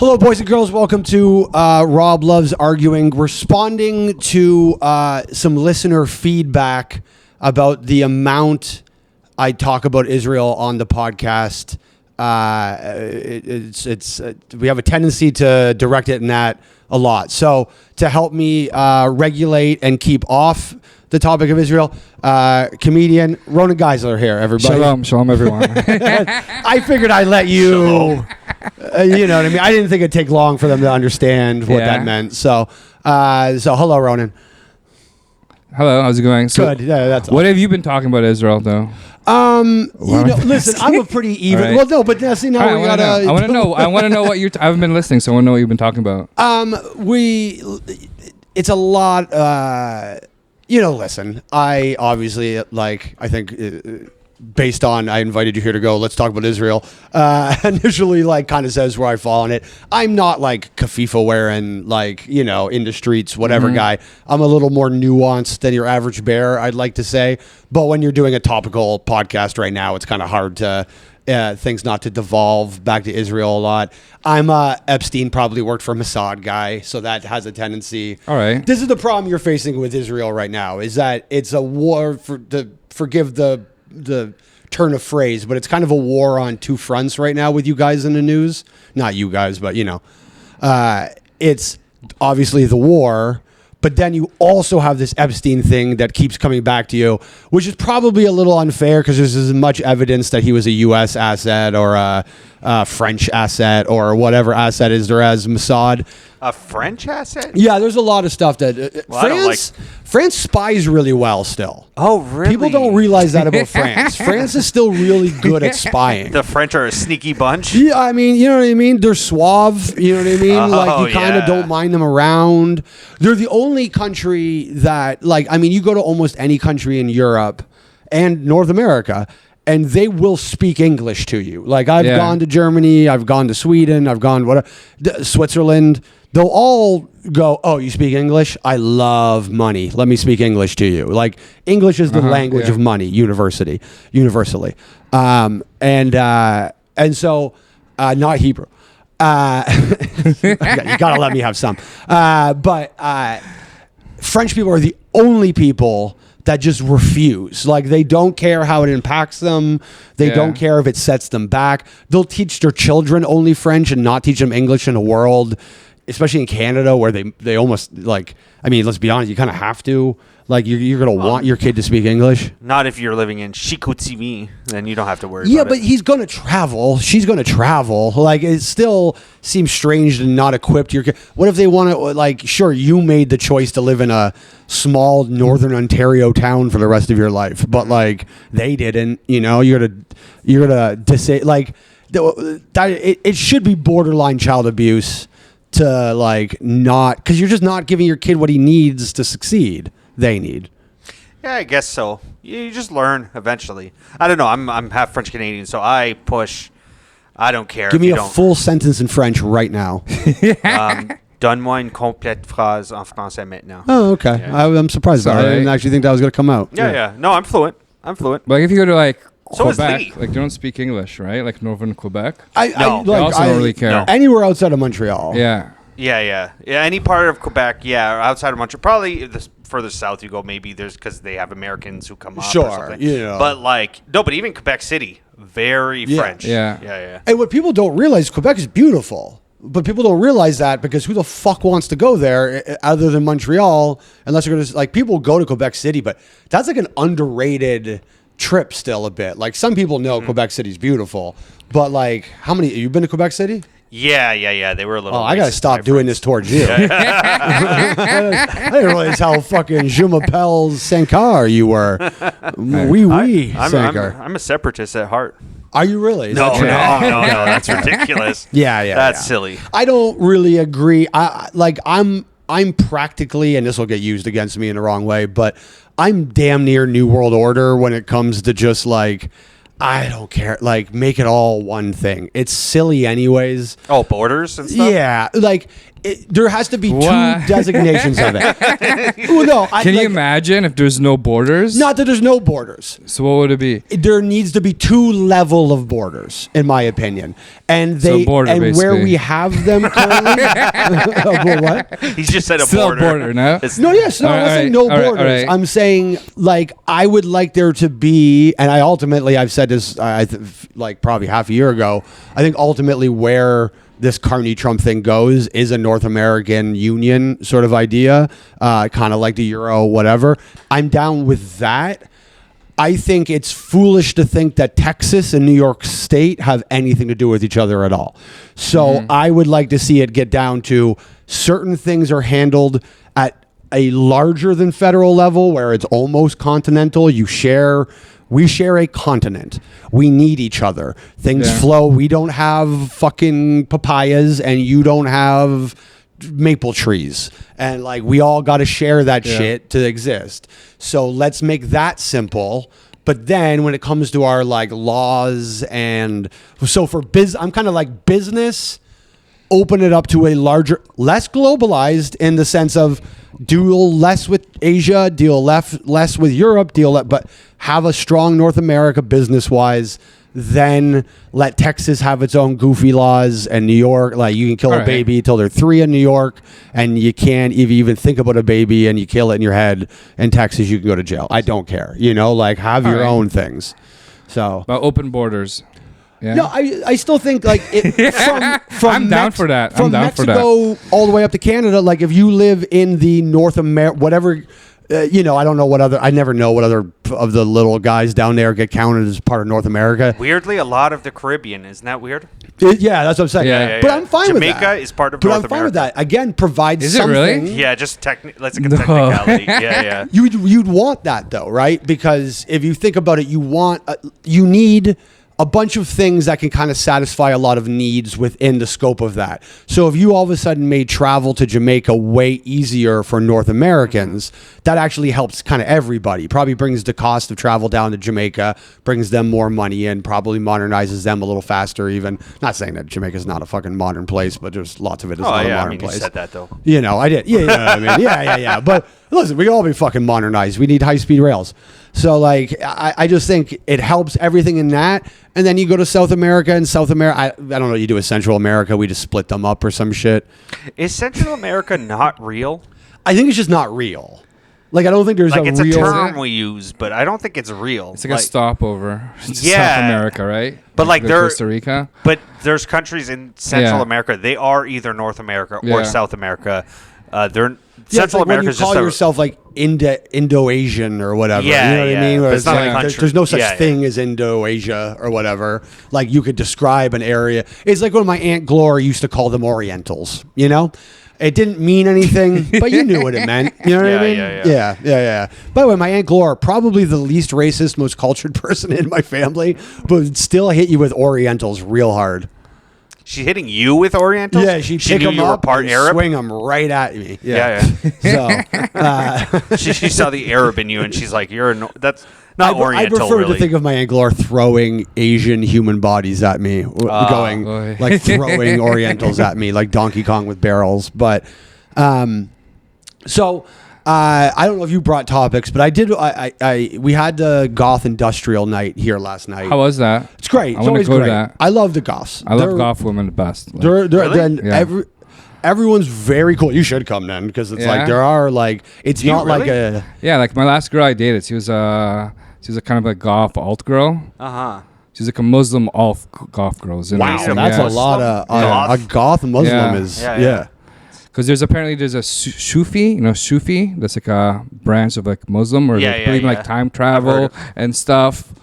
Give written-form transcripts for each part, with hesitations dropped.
Hello, boys and girls. Welcome to Rob Loves Arguing. Responding to some listener feedback about the amount I talk about Israel on the podcast. We have a tendency to direct it in that a lot. So to help me regulate and keep off the topic of Israel, comedian Ronen G here, everybody. Shalom, everyone. I figured I'd let you, you know what I mean? I didn't think it'd take long for them to understand what that meant. So hello, Ronen. Hello, how's it going? So good. Yeah, that's what have you been talking about Israel, though? Listen, I'm a pretty even. Right. Well, no, but see now we gotta. I want to know. I want to know what you're. I haven't been listening, so I want to know what you've been talking about. It's a lot. Listen, I obviously I think based on I invited you here to go, let's talk about Israel. Initially, kind of says where I fall on it. I'm not Kafifa wearing in the streets, whatever guy. I'm a little more nuanced than your average bear, I'd like to say. But when you're doing a topical podcast right now, it's kind of hard to things not to devolve back to Israel a lot. Epstein probably worked for a Mossad guy, so that has a tendency. All right. This is the problem you're facing with Israel right now, is that it's a war forgive the turn of phrase, but it's kind of a war on two fronts right now with you guys in the news. Not you guys, but it's obviously the war. But then you also have this Epstein thing that keeps coming back to you, which is probably a little unfair because there's as much evidence that he was a U.S. asset or a French asset or whatever asset is there as Mossad. A French asset? Yeah, there's a lot of stuff that France spies really well still. Oh, really? People don't realize that about France. France is still really good at spying. The French are a sneaky bunch? Yeah, I mean, you know what I mean? They're suave, you know what I mean? You kind of don't mind them around. They're the only country that, you go to almost any country in Europe and North America, and they will speak English to you. I've gone to Germany, I've gone to Sweden, I've gone Switzerland. They'll all go, oh, you speak English? I love money. Let me speak English to you. English is the language of money, universally. And so, not Hebrew. You got to let me have some. But French people are the only people that just refuse. They don't care how it impacts them. They don't care if it sets them back. They'll teach their children only French and not teach them English in a world, especially in Canada, where they almost let's be honest, you kind of have to. You're going to want your kid to speak English. Not if you're living in Chicoutimi, then you don't have to worry about it. Yeah, but he's going to travel. She's going to travel. It still seems strange to not equip your kid. What if they want to, sure, you made the choice to live in a small northern Ontario town for the rest of your life, but, they didn't, you're going to it should be borderline child abuse to, not, because you're just not giving your kid what he needs to succeed. They need. Yeah, I guess so. You just learn eventually. I don't know. I'm half French Canadian, so I push. I don't care. Give me a full sentence in French right now. Donne-moi une complète phrase en français maintenant. Oh, okay. Yeah. I'm surprised. I didn't actually think that was going to come out. Yeah. No, I'm fluent. But if you go to so Quebec, they don't speak English, right? Northern Quebec. No. They also don't really care. No. Anywhere outside of Montreal. Yeah. Yeah. Any part of Quebec, outside of Montreal. Probably the further south you go, maybe there's because they have Americans who come up. Sure, or something. Yeah. But but even Quebec City, very French. Yeah. And what people don't realize, Quebec is beautiful, but people don't realize that because who the fuck wants to go there other than Montreal? Unless you're going to people go to Quebec City, but that's an underrated trip still a bit. Some people know Quebec City's beautiful, but how many? You've been to Quebec City? Yeah. They were a little. Oh, I gotta stop doing this towards you. I didn't realize how fucking je m'appelle Sankar you were. Oui, Sankar. I'm a separatist at heart. Are you really? No, that's ridiculous. Yeah. That's silly. I don't really agree. I'm practically, and this will get used against me in the wrong way, but I'm damn near New World Order when it comes to just I don't care. Make it all one thing. It's silly anyways. Oh, borders and stuff? Yeah. there has to be What? two designations of it. Well, no, Can you imagine if there's no borders? Not that there's no borders. So what would it be? There needs to be two level of borders, in my opinion, and So border, and where basically. we have them currently. Well, what? He just said a Still border. a border, no? It's- No, yes, no, I'm not saying no borders. I'm saying like I would like there to be, and I've said this, like probably half a year ago. I think ultimately where this Carney Trump thing goes is a North American Union sort of idea, kind of like the Euro, whatever. I'm down with that. I think it's foolish to think that Texas and New York State have anything to do with each other at all. So I would like to see it get down to certain things are handled at a larger than federal level where it's almost continental. We share a continent. We need each other. Things flow. We don't have fucking papayas and you don't have maple trees. And like we all got to share that shit to exist. So let's make that simple. But then when it comes to our like laws and so for I'm kind of like business, open it up to a larger, less globalized in the sense of deal less with Asia, deal less with Europe, but have a strong North America business-wise, then let Texas have its own goofy laws and New York, like you can kill a baby till they're 3 in New York and you can't even think about a baby and you kill it in your head in Texas, you can go to jail. I don't care. Like have your own things. So About open borders. Yeah. No, I still think like from I'm down for that. From Mexico all the way up to Canada. Like if you live in the North America, whatever, I don't know what other. I never know what other of the little guys down there get counted as part of North America. Weirdly, a lot of the Caribbean. Isn't that weird? Yeah, that's what I'm saying. Yeah. But I'm fine with that. Jamaica is part of But North I'm fine America. with that. Again, provides Is it something. really? Yeah, just let's get technicality. Yeah. You'd want that though, right? Because if you think about it, you need a bunch of things that can kind of satisfy a lot of needs within the scope of that. So if you all of a sudden made travel to Jamaica way easier for North Americans, that actually helps kind of everybody. Probably brings the cost of travel down to Jamaica, brings them more money in, probably modernizes them a little faster even. Not saying that Jamaica's not a fucking modern place, but there's lots of it is not a modern place. You said that though. I did. Yeah, I mean, yeah. But listen, we can all be fucking modernized. We need high-speed rails. So, like, I just think it helps everything in that. And then you go to South America, and South America, I don't know what you do with Central America. We just split them up or some shit. Is Central America not real? I think it's just not real. Like, I don't think there's It's real... a term we use, but I don't think it's real. It's like a stopover. to Yeah. South America, right? But like Costa Rica. But there's countries in Central Yeah. America. They are either North America or Yeah. South America. It's Central like when America you call yourself like Indo-Asian or whatever. Yeah, you know what I mean? Where But it's it's not a like, country. there's no such Yeah, thing as Indo-Asia or whatever. Like you could describe an area. It's like when my Aunt Gloria used to call them Orientals, It didn't mean anything, but you knew what it meant. You know what I mean? Yeah. By the way, my Aunt Gloria, probably the least racist, most cultured person in my family, but would still hit you with Orientals real hard. She's hitting you with Orientals? Yeah, she pick knew them you were up part and Arab? swing them right at me. Yeah. So she saw the Arab in you, and she's like, that's not I Oriental, prefer really. to think of my Aunt Gloria throwing Asian human bodies at me, going boy. like throwing Orientals at me like Donkey Kong with barrels. But I don't know if you brought topics, but I did. We had the Goth Industrial Night here last night. How was that? It's great. I It's wanna always go to great. that. I love the Goths. I love golf women the best. Like, Really? Yeah. Everyone's very cool. You should come then because it's like Yeah? there are like it's you not like really? a. Yeah, like my last girl I dated, she was a kind of a golf alt girl. Uh-huh. She's like a Muslim alt golf girl. Wow, that's a lot of Goth? a Goth Muslim Yeah. is Yeah. Because there's a Sufi, Sufi, that's like a branch of like Muslim, or Yeah, they yeah, believe in yeah. like time heard travel of- and stuff.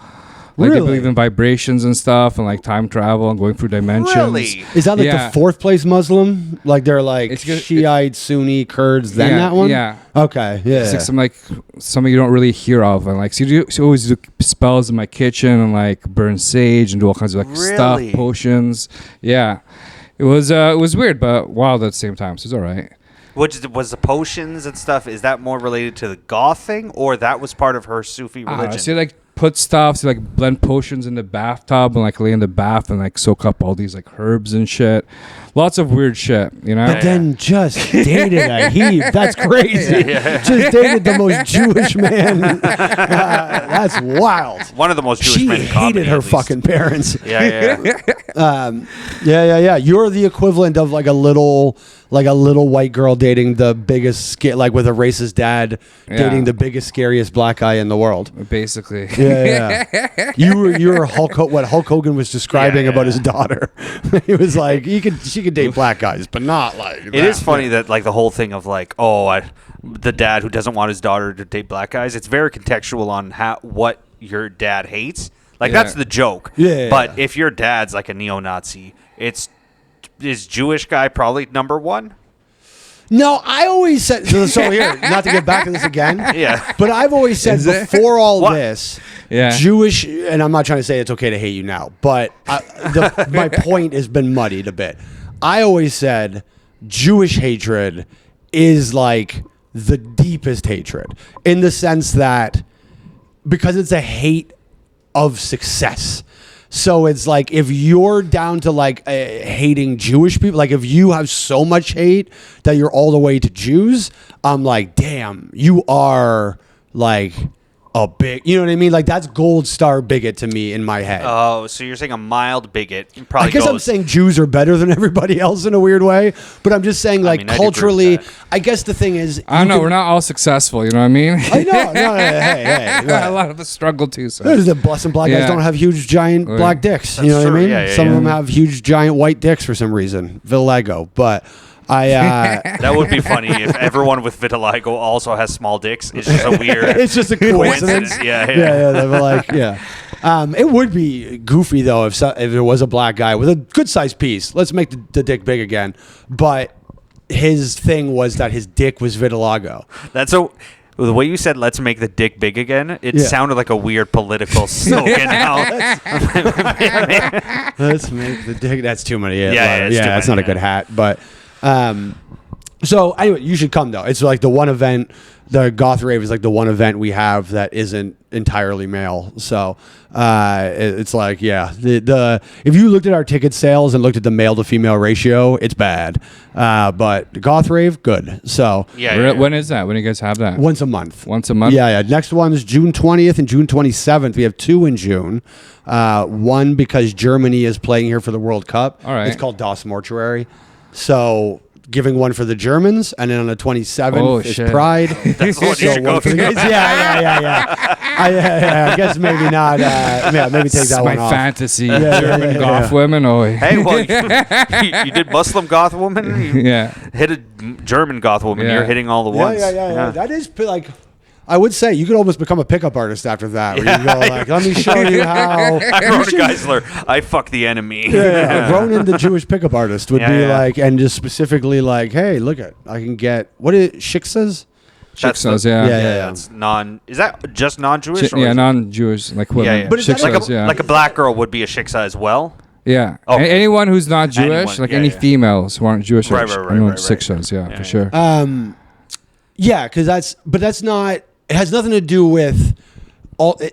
Like Really? they believe in vibrations and stuff, and like time travel and going through dimensions. Really? Is that like Yeah. the fourth place Muslim? Like they're like It's good- Shiite, Sunni, Kurds, then Yeah, that one? yeah. Okay, yeah. It's like something you don't really hear of, and like she always do spells in my kitchen and like burn sage and do all kinds of like stuff, Really? potions. Yeah, it was weird but wild at the same time. So it's all right. Was the potions and stuff, is that more related to the Goth thing, or that was part of her Sufi religion? She like put stuff, she like blend potions in the bathtub and like lay in the bath and like soak up all these like herbs and shit. lots of weird shit, you know. But then just dated a heap. That's crazy. Just dated the most Jewish man. That's wild. One of the most Jewish She men in comedy, hated her at least. fucking parents. Yeah. Yeah. You're the equivalent of like a little white girl dating the biggest, like with a racist dad dating the biggest, scariest black guy in the world. Basically. Yeah. You're what Hulk Hogan was describing about his daughter. He was like, she could date black guys, but not like. It is funny that like the whole thing of like, the dad who doesn't want his daughter to date black guys. It's very contextual on what your dad hates. Like that's the joke. Yeah. But if your dad's like a neo-Nazi, is Jewish guy probably number one? No, I always said so. Here, not to get back to this again. Yeah. But I've always said before all this, Yeah. Jewish, and I'm not trying to say it's okay to hate you now, but my point has been muddied a bit. I always said Jewish hatred is like the deepest hatred in the sense that because it's a hate of success. So it's like if you're down to like hating Jewish people, like if you have so much hate that you're all the way to Jews, I'm like, damn, you are like a big, you know what I mean? Like that's gold star bigot to me in my head. Oh, so you're saying a mild bigot probably I guess I'm saying Jews are better than everybody else in a weird way, but I'm just saying like I do agree with culturally, that. I guess the thing is, I don't know. We're not all successful. You know what I mean? I know, no, hey, A right. lot of us struggle too. So. There's the blessing black guys Yeah. don't have huge giant black dicks. You know what I true. mean? Yeah, Some of them have huge giant white dicks for some reason. Vitiligo, but that would be funny if everyone with vitiligo also has small dicks. It's just a weird. it's just a coincidence. Yeah. They were like, yeah. It would be goofy though if there was a black guy with a good sized piece. Let's make the dick big again. But his thing was that his dick was vitiligo. The way you said "let's make the dick big again," it Yeah. sounded like a weird political slogan. Let's make the dick. That's too many. Yeah, it's too that's many, not a good hat. But so anyway, you should come though. It's like the one event. The Goth Rave is like the one event we have that isn't entirely male. So it's like the if you looked at our ticket sales and looked at the male to female ratio, it's bad. But the Goth Rave, good. So When is that? When do you guys have that? once a month. Once a month? Yeah. Next one is June 20th and June 27th. We have two in June. One because Germany is playing here for the World Cup. All right. It's called Das Mortuary. So giving one for the Germans, and then on the 27th is shit. Pride. That's what you should go for the guys. Yeah. I guess maybe not. Maybe take that my one off. fantasy. Yeah, German yeah. goth women. Oh, Hey, well, you did Muslim goth woman. You yeah. hit a German goth woman. Yeah. You're hitting all the ones. Yeah. That is like. I would say you could almost become a pickup artist after that. Where you go like, let me show you how. Ronen Geisler, I fuck the enemy. Yeah. Ronen, the Jewish pickup artist, would be like, and just specifically like, hey, look at, I can get what is shiksas? Shiksas, yeah. That's Is that just non-Jewish? or Yeah, is it- non-Jewish, like women. Yeah. But is that Shiksas, like a black girl would be a shiksa as well. Yeah. Oh. Anyone who's not Jewish, Anyone, like yeah, any yeah. females who aren't Jewish, Right, anyone right. Shiksas, Yeah, for sure. Yeah, because that's not. It has nothing to do with.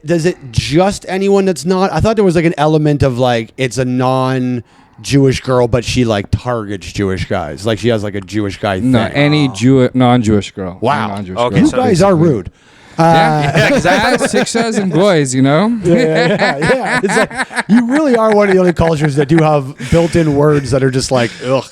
Does it just anyone that's not? I thought there was like an element of like it's a non-Jewish girl, but she like targets Jewish guys. Like she has like a Jewish guy thing. No, any non-Jewish girl. Wow. Any non-Jewish Okay, girl. You so guys are rude. Yeah, because I have Shiksas and boys, you know? Yeah. It's like you really are one of the only cultures that do have built-in words that are just like ugh.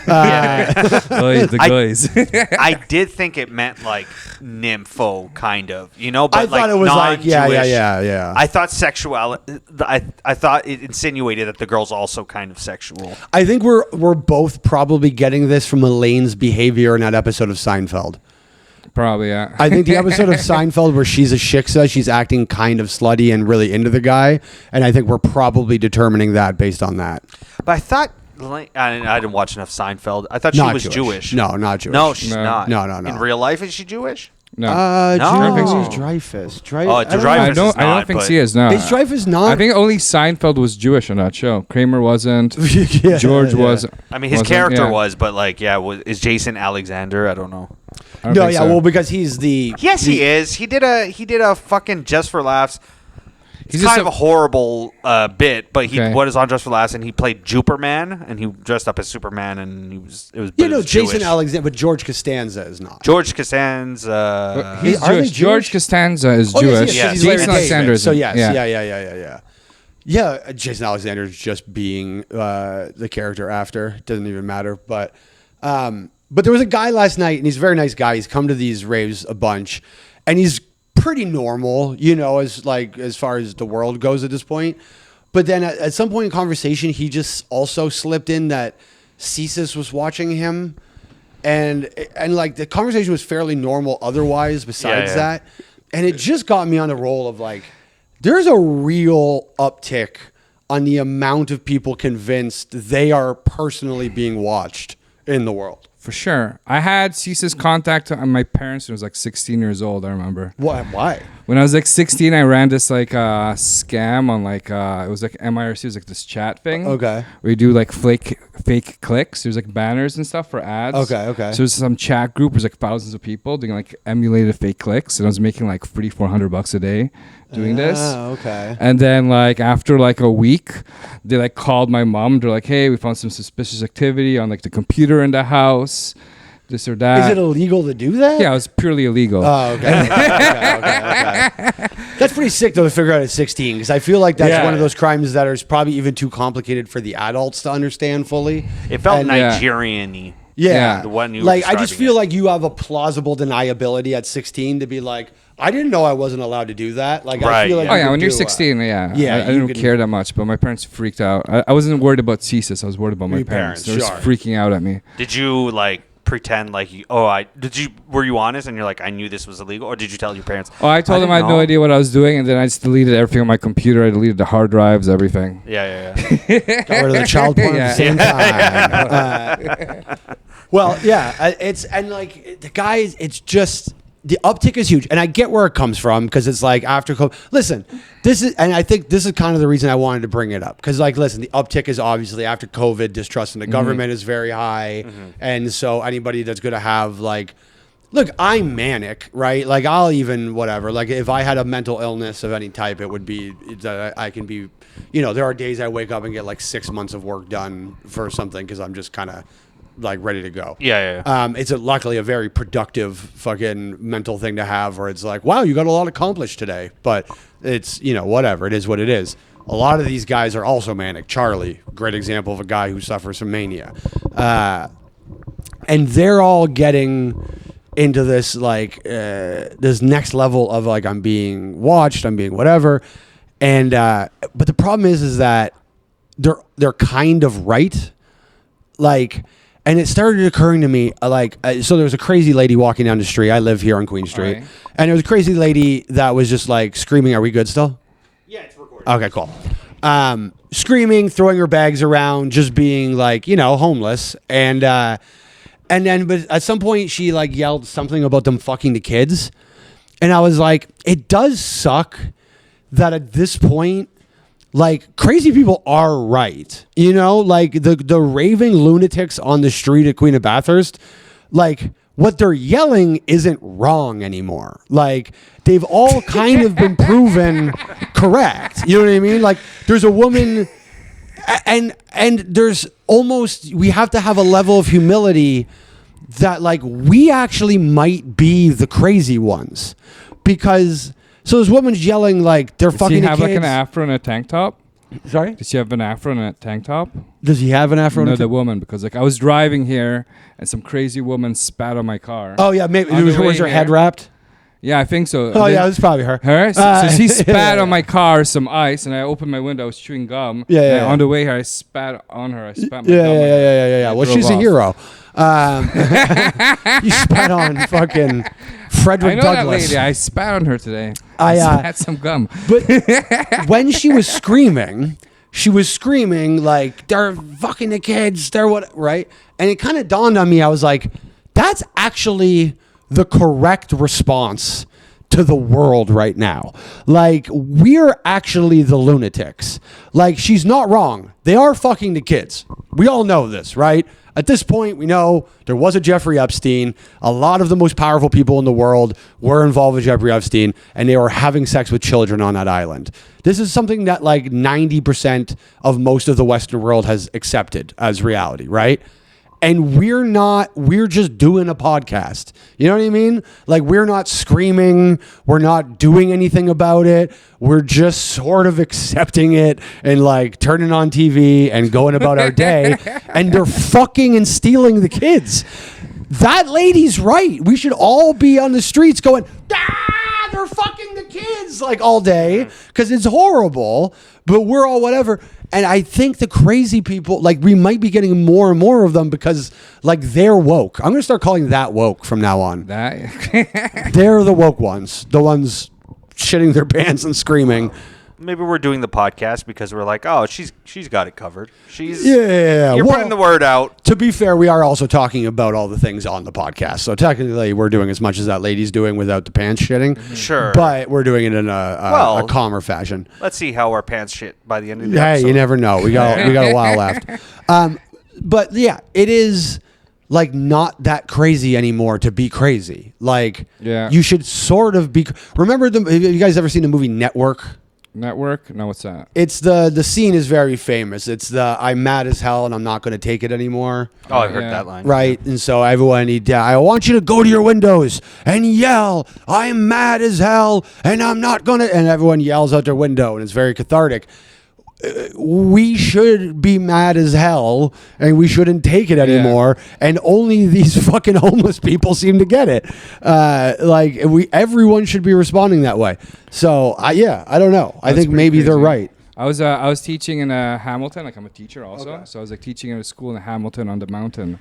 Boys, the guys. I did think it meant like nympho, kind of, but I thought it was like yeah. I thought sexuality. I thought it insinuated that the girl's also kind of sexual. I think we're both probably getting this from Elaine's behavior in that episode of Seinfeld. Probably, yeah. I think the episode of Seinfeld where she's a shiksa, she's acting kind of slutty and really into the guy, and I think we're probably determining that based on that. But I thought I didn't watch enough Seinfeld. I thought she Not was Jewish. No, not Jewish. No, she's No. not. No. In real life, is she Jewish? No. Dreyfus. Dreyfus. Dreyfus I is don't not, think but- she is, no. Is Dreyfus not? I think only Seinfeld was Jewish on that show. Kramer wasn't. Yeah, George yeah. wasn't. I mean, his wasn't, character yeah. was, but like, is Jason Alexander? I don't know. I don't No, think yeah, so. well, because he's the. Yes, he is. He did a fucking Just for Laughs. It's kind of a horrible bit, but he was on Dress for Last, and he played Juperman, and he dressed up as Superman, and it was Jason Jewish. Alexander, but George Costanza is not. George Costanza. He's Jewish. George Costanza is Jewish. Yes. Jason Alexander. So yes, yeah. Yeah, Jason Alexander is just being the character after. Doesn't even matter. But there was a guy last night, and he's a very nice guy. He's come to these raves a bunch, and he's pretty normal, as far as the world goes at this point. But then at some point in conversation, he just also slipped in that Cesis was watching him, and like the conversation was fairly normal otherwise. Besides that, and it just got me on the roll of like, there's a real uptick on the amount of people convinced they are personally being watched in the world. For sure. I had Cesis contact on my parents when I was like 16 years old, I remember. Why? When I was like 16, I ran this like scam on like, it was like MIRC, it was like this chat thing. Okay. Where you do like fake clicks. There's like banners and stuff for ads. Okay. So it was some chat group, there's like thousands of people doing like emulated fake clicks. And I was making like $300-$400 a day doing this. Okay. And then like after like a week, they like called my mom. They're like, hey, we found some suspicious activity on like the computer in the house, this or that. Is it illegal to do that? Yeah, it was purely illegal. Oh, okay. Okay. That's pretty sick though to figure out at 16, because I feel like that's one of those crimes that is probably even too complicated for the adults to understand fully. It felt Nigerian-y. Yeah. The one you like I just feel like you have a plausible deniability at 16 to be like, I didn't know I wasn't alled to do that. Like I feel like when you're 16, I didn't care that much, but my parents freaked out. I wasn't worried about Cesis. I was worried about my parents. They were just freaking out at me. Did you like pretend like were you honest and you're like, I knew this was illegal, or did you tell your parents? Oh, I told them I had no idea what I was doing, and then I just deleted everything on my computer. I deleted the hard drives, everything. Yeah. Got rid of the child porn at the same time. Well, yeah, it's the guys. It's just the uptick is huge, and I get where it comes from because it's like after COVID. Listen, I think this is kind of the reason I wanted to bring it up because, like, listen, the uptick is obviously after COVID. Distrust in the government is very high, and so anybody that's going to have like, look, I'm manic, right? Like, I'll even whatever. Like, if I had a mental illness of any type, it would be that I can be. There are days I wake up and get like 6 months of work done for something because I'm just kind of like ready to go. Yeah. It's luckily a very productive fucking mental thing to have where it's like, wow, you got a lot accomplished today. But it's, whatever. It is what it is. A lot of these guys are also manic. Charlie, great example of a guy who suffers from mania. And they're all getting into this like this next level of like, I'm being watched, I'm being whatever. And but the problem is that they're kind of right. Like, and it started occurring to me, so there was a crazy lady walking down the street. I live here on Queen Street. Right. And there was a crazy lady that was just like screaming, are we good still? Yeah, it's recording. Okay, cool. Screaming, throwing her bags around, just being like, homeless. And then, but at some point she like yelled something about them fucking the kids. And I was like, it does suck that at this point, like, crazy people are right. Like the raving lunatics on the street at Queen of Bathurst, like what they're yelling isn't wrong anymore. Like they've all kind of been proven correct. You know what I mean? Like there's a woman and there's almost, we have to have a level of humility that like we actually might be the crazy ones because so this woman's yelling like they're fucking the kids. Does he have like an afro and a tank top? Sorry? Does he have an afro and a tank top? Does he have an afro? No, the woman, because like I was driving here and some crazy woman spat on my car. Oh yeah, maybe was her head wrapped? Yeah, I think so. Oh yeah, it's probably her. Her? So she spat on my car some ice, and I opened my window. I was chewing gum. Yeah. On the way here, I spat on her. I spat my gum. Yeah. Well, she's a hero. You spat on fucking Frederick Douglass. That lady. I spat on her today. I spat some gum. But when she was screaming like they're fucking the kids. They're what, right? And it kind of dawned on me. I was like, that's actually the correct response to the world right now. Like, we're actually the lunatics. Like, she's not wrong. They are fucking the kids. We all know this, right? At this point, we know there was a Jeffrey Epstein. A lot of the most powerful people in the world were involved with Jeffrey Epstein, and they were having sex with children on that island. This is something that like 90% of most of the Western world has accepted as reality, right? And we're just doing a podcast. You know what I mean? Like, we're not screaming. We're not doing anything about it. We're just sort of accepting it and like turning on TV and going about our day. And they're fucking and stealing the kids. That lady's right. We should all be on the streets going, they're fucking the kids like all day because it's horrible, but we're all whatever. And I think the crazy people, like, we might be getting more and more of them because, like, they're woke. I'm going to start calling that woke from now on. They're the woke ones. The ones shitting their pants and screaming. Maybe we're doing the podcast because we're like, oh, she's got it covered. You're putting the word out. To be fair, we are also talking about all the things on the podcast. So technically, we're doing as much as that lady's doing without the pants shitting. Sure. But we're doing it in a calmer fashion. Let's see how our pants shit by the end of the episode. Hey, you never know. We got a while left. But yeah, it is like not that crazy anymore to be crazy. Like, you should sort of be. Remember have you guys ever seen the movie Network? Network? No, what's that? It's the scene is very famous. It's the I'm mad as hell and I'm not going to take it anymore. Oh, I heard that line. Right. And so everyone, I want you to go to your windows and yell, I'm mad as hell and I'm not going to. And everyone yells out their window and it's very cathartic. We should be mad as hell and we shouldn't take it anymore. And only these fucking homeless people seem to get it. Everyone should be responding that way. So I don't know. I think maybe they're right. I was teaching in Hamilton. Like, I'm a teacher also. Okay. So I was like teaching at a school in Hamilton on the mountain.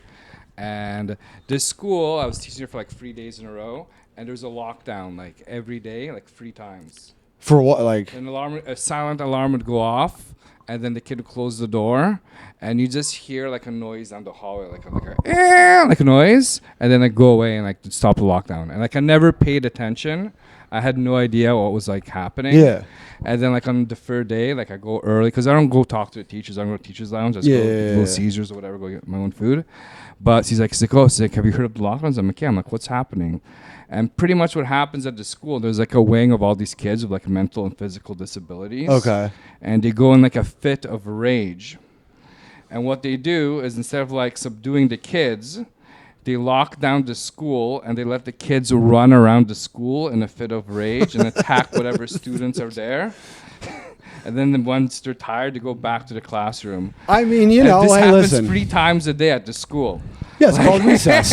And this school, I was teaching there for like 3 days in a row. And there was a lockdown like every day, like 3 times. For what? Like a silent alarm would go off, and then the kid would close the door, and you just hear like a noise down the hallway, like a noise, and then it go away and like stop the lockdown. And like I never paid attention. I had no idea what was like happening. Yeah. And then like on the 3rd day, like I go early because I don't go talk to the teachers. I don't go to teachers' lounge. I just go to Little Caesars or whatever, go get my own food. But she's like, have you heard of the lockdowns? I'm like, yeah. I'm like, what's happening? And pretty much what happens at the school, there's like a wing of all these kids with like mental and physical disabilities. Okay. And they go in like a fit of rage. And what they do is instead of like subduing the kids, they lock down the school and they let the kids run around the school in a fit of rage and attack whatever students are there. And then once they're tired, they go back to the classroom. I mean, this happens 3 times a day at the school. Yeah, it's called recess.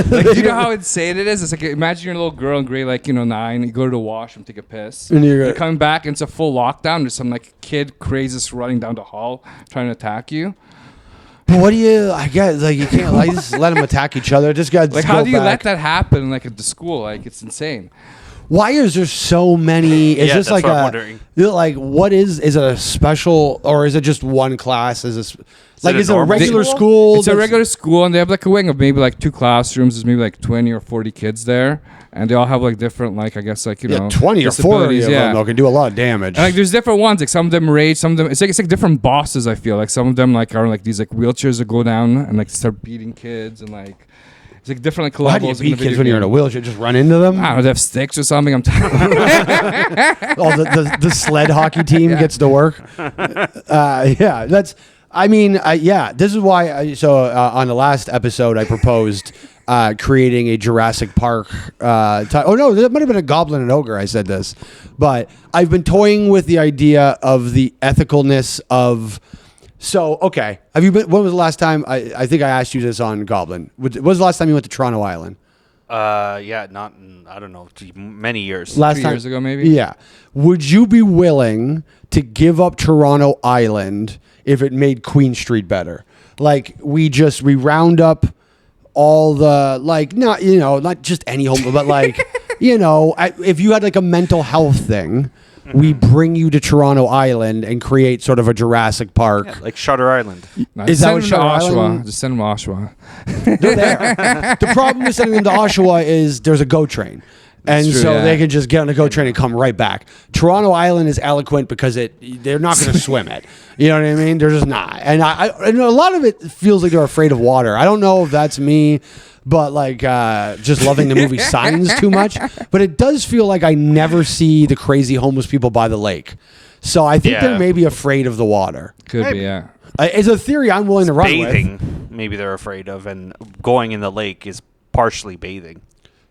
Like, do you know how insane it is? It's like, imagine you're a little girl in grade 9, you go to the washroom, take a piss, and you're coming back and it's a full lockdown. There's some like kid crazy running down the hall trying to attack you. But what do I guess, like, you can't like just let them attack each other. Just got like, how do you let that happen like at the school? Like, it's insane. Why is there so many? Is this like I'm wondering. Like, what is it a special or is it just one class? Is it a regular school? It's a regular school, and they have like a wing of maybe like 2 classrooms. There's maybe like 20 or 40 kids there, and they all have like different, like, I guess, like, 20 or 40 of them can do a lot of damage. And like, there's different ones. Like, some of them rage, some of them it's like different bosses. I feel like some of them like are like these like wheelchairs that go down and like start beating kids and like. It's like different like levels. How do you beat kids when you're in a wheelchair? Just run into them? I don't know, they have sticks or something. I'm the sled hockey team gets to work. This is why. On the last episode, I proposed creating a Jurassic Park. That might have been a Goblin and Ogre. I said this, but I've been toying with the idea of the ethicalness of. So, okay. Have you been? When was the last time? I think I asked you this on Goblin. When was the last time you went to Toronto Island? Not in, I don't know, many years. 2 years ago, maybe. Yeah. Would you be willing to give up Toronto Island if it made Queen Street better? Like, we round up all the not just any home, but like if you had like a mental health thing. We bring you to Toronto Island and create sort of a Jurassic Park. Yeah, like Shutter Island. Is that what Shutter Island? Just send them to Oshawa. They're there. The problem with sending them to Oshawa is there's a GO train. And That's true, so yeah. they could just get on a GO train and come right back. Toronto Island is eloquent because they're not going to swim it. You know what I mean? They're just not. And and a lot of it feels like they're afraid of water. I don't know if that's me, but like just loving the movie Signs too much. But it does feel like I never see the crazy homeless people by the lake. So I think they're maybe afraid of the water. Could be, yeah. It's a theory I'm willing to run with. Bathing, maybe they're afraid of, and going in the lake is partially bathing.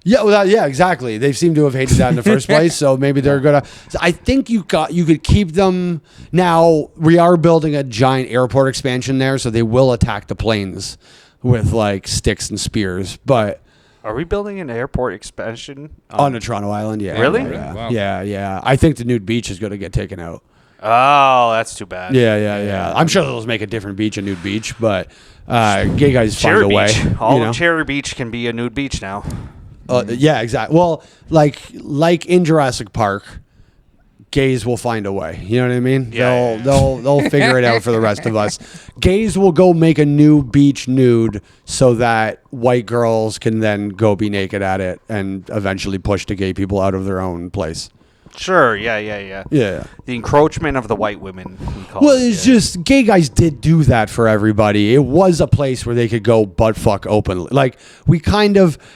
Yeah, well, yeah, exactly. They seem to have hated that in the first place, so maybe they're gonna. So I think you could keep them. Now we are building a giant airport expansion there, so they will attack the planes with like sticks and spears. But Are we building an airport expansion on the Toronto Island, yeah, Really? yeah, Wow. yeah. I think the nude beach is going to get taken out. Oh, that's too bad. Yeah. I'm sure they'll make a different beach a nude beach, but gay guys Cherry find a way. Beach. All you know? of Cherry Beach can be a nude beach now. Yeah, exactly. Well, like in Jurassic Park, gays will find a way. You know what I mean? Yeah, They'll figure it out for the rest of us. Gays will go make a new beach nude so that white girls can then go be naked at it and eventually push the gay people out of their own place. Sure, yeah. Yeah. The encroachment of the white women, we call Well, it. it's just gay guys did do that for everybody. It was a place where they could go butt fuck openly. Like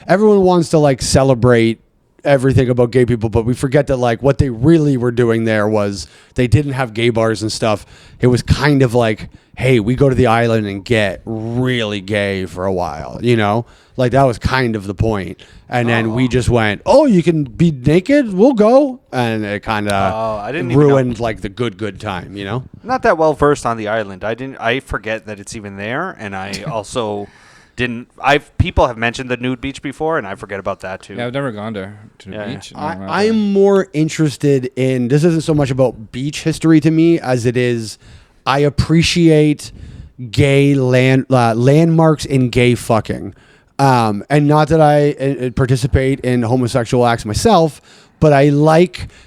everyone wants to like celebrate everything about gay people, but we forget that like what they really were doing there was they didn't have gay bars and stuff. It was kind of like, hey, we go to the island and get really gay for a while, you know? Like that was kind of the point. And then we just went, oh, you can be naked? We'll go. And it kind I of didn't even ruined like the good time, you know? Not that well versed on the island. I forget that it's even there, and I also people have mentioned the nude beach before, and I forget about that too. Yeah, I've never gone to the Yeah. beach. I'm more interested in, this isn't so much about beach history to me as it is, I appreciate gay landmarks in gay fucking. And not that I participate in homosexual acts myself, but I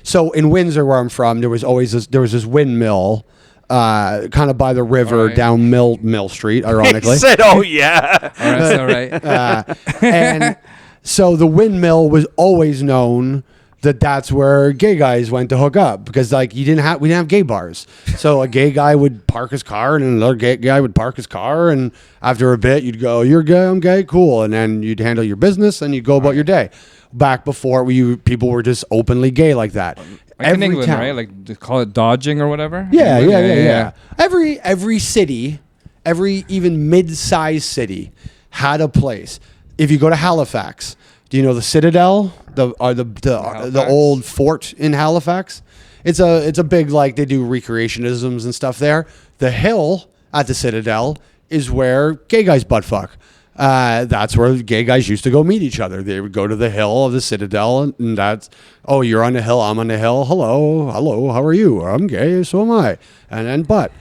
so in Windsor where I'm from, there was this windmill, kind of by the river down Mill Street, ironically. He said, "Oh yeah." All right. And so the windmill was always known that's where gay guys went to hook up because like we didn't have gay bars. So a gay guy would park his car and another gay guy would park his car, and after a bit you'd go, "You're gay, I'm gay, cool," and then you'd handle your business and you'd go about your day. Back before people were just openly gay like that. Like in England, right? Like they call it dodging or whatever. Yeah. Every city, every even mid-sized city had a place. If you go to Halifax, do you know the Citadel, the old fort in Halifax? It's a big, like, they do recreationisms and stuff there. The hill at the Citadel is where gay guys butt fuck. That's where gay guys used to go meet each other. They would go to the hill of the Citadel, and that's, oh, you're on the hill, I'm on the hill. Hello, how are you? I'm gay, so am I. And then butt.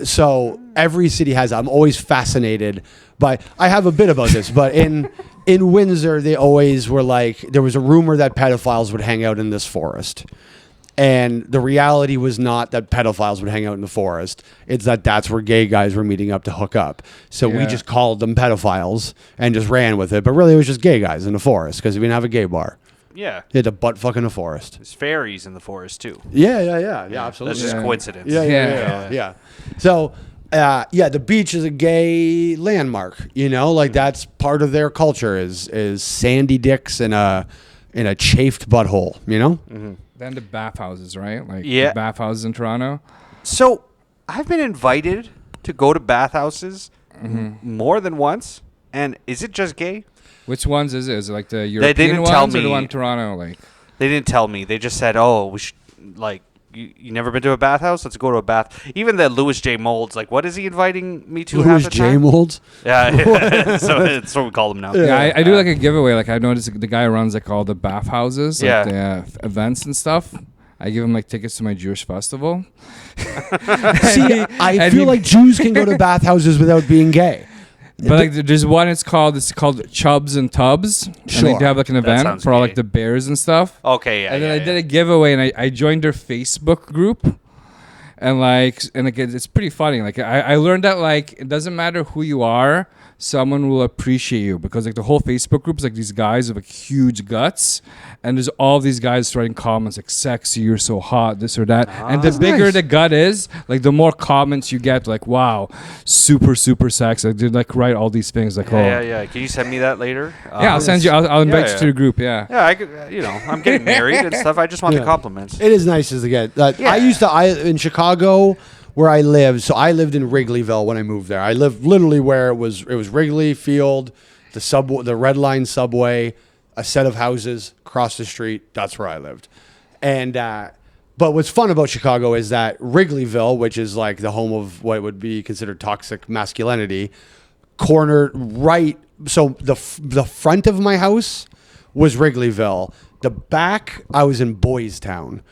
So every city has. I'm always fascinated by. I have a bit about this, but in Windsor, they always were like, there was a rumor that pedophiles would hang out in this forest. And the reality was not that pedophiles would hang out in the forest. It's that's where gay guys were meeting up to hook up. So we just called them pedophiles and just ran with it. But really, it was just gay guys in the forest because we didn't have a gay bar. Yeah. You had to butt fuck in the forest. There's fairies in the forest too. Yeah, absolutely. That's just coincidence. Yeah. So, the beach is a gay landmark. You know, like that's part of their culture is sandy dicks in a chafed butthole. You know. Mm-hmm. Then the bathhouses, right? Like Yeah. the bathhouses in Toronto. So I've been invited to go to bathhouses more than once, and is it just gay? Which ones is it? Is it like the European didn't ones tell or the me. one in Toronto? Like They didn't tell me. They just said, "Oh, we should like." You never been to a bathhouse? Let's go to a bath. Even the Louis J. Molds, like, what is he inviting me to? Louis J. Molds. Yeah, so that's what we call them now. yeah, I do like a giveaway. Like I noticed the guy runs like all the bathhouses, like Yeah. the events and stuff. I give him like tickets to my Jewish festival. See, I feel like Jews can go to bathhouses without being gay. But like there's one, it's called Chubs and Tubs. And Sure. they do have like an That event sounds for all gay. like the bears and stuff. Okay, yeah. And then yeah, I did a giveaway and I joined their Facebook group. and it's pretty funny. Like I learned that like it doesn't matter who you are, someone will appreciate you, because like the whole Facebook group is like these guys with like huge guts, and there's all these guys writing comments like "sexy," "you're so hot," this or that. And the bigger nice. the gut is, like the more comments you get. Like, wow, super sexy. Like, they like write all these things. Like, Yeah. Can you send me that later? Yeah, I'll send you. I'll invite you to the group. Yeah. Yeah, I could, I'm getting married and stuff. I just want the compliments. It is nice to get. In Chicago, where I lived. So I lived in Wrigleyville when I moved there. I lived literally where it was Wrigley Field, the Red Line subway, a set of houses across the street. That's where I lived. And but what's fun about Chicago is that Wrigleyville, which is like the home of what would be considered toxic masculinity, cornered right. So the front of my house was Wrigleyville. The back, I was in Boys Town.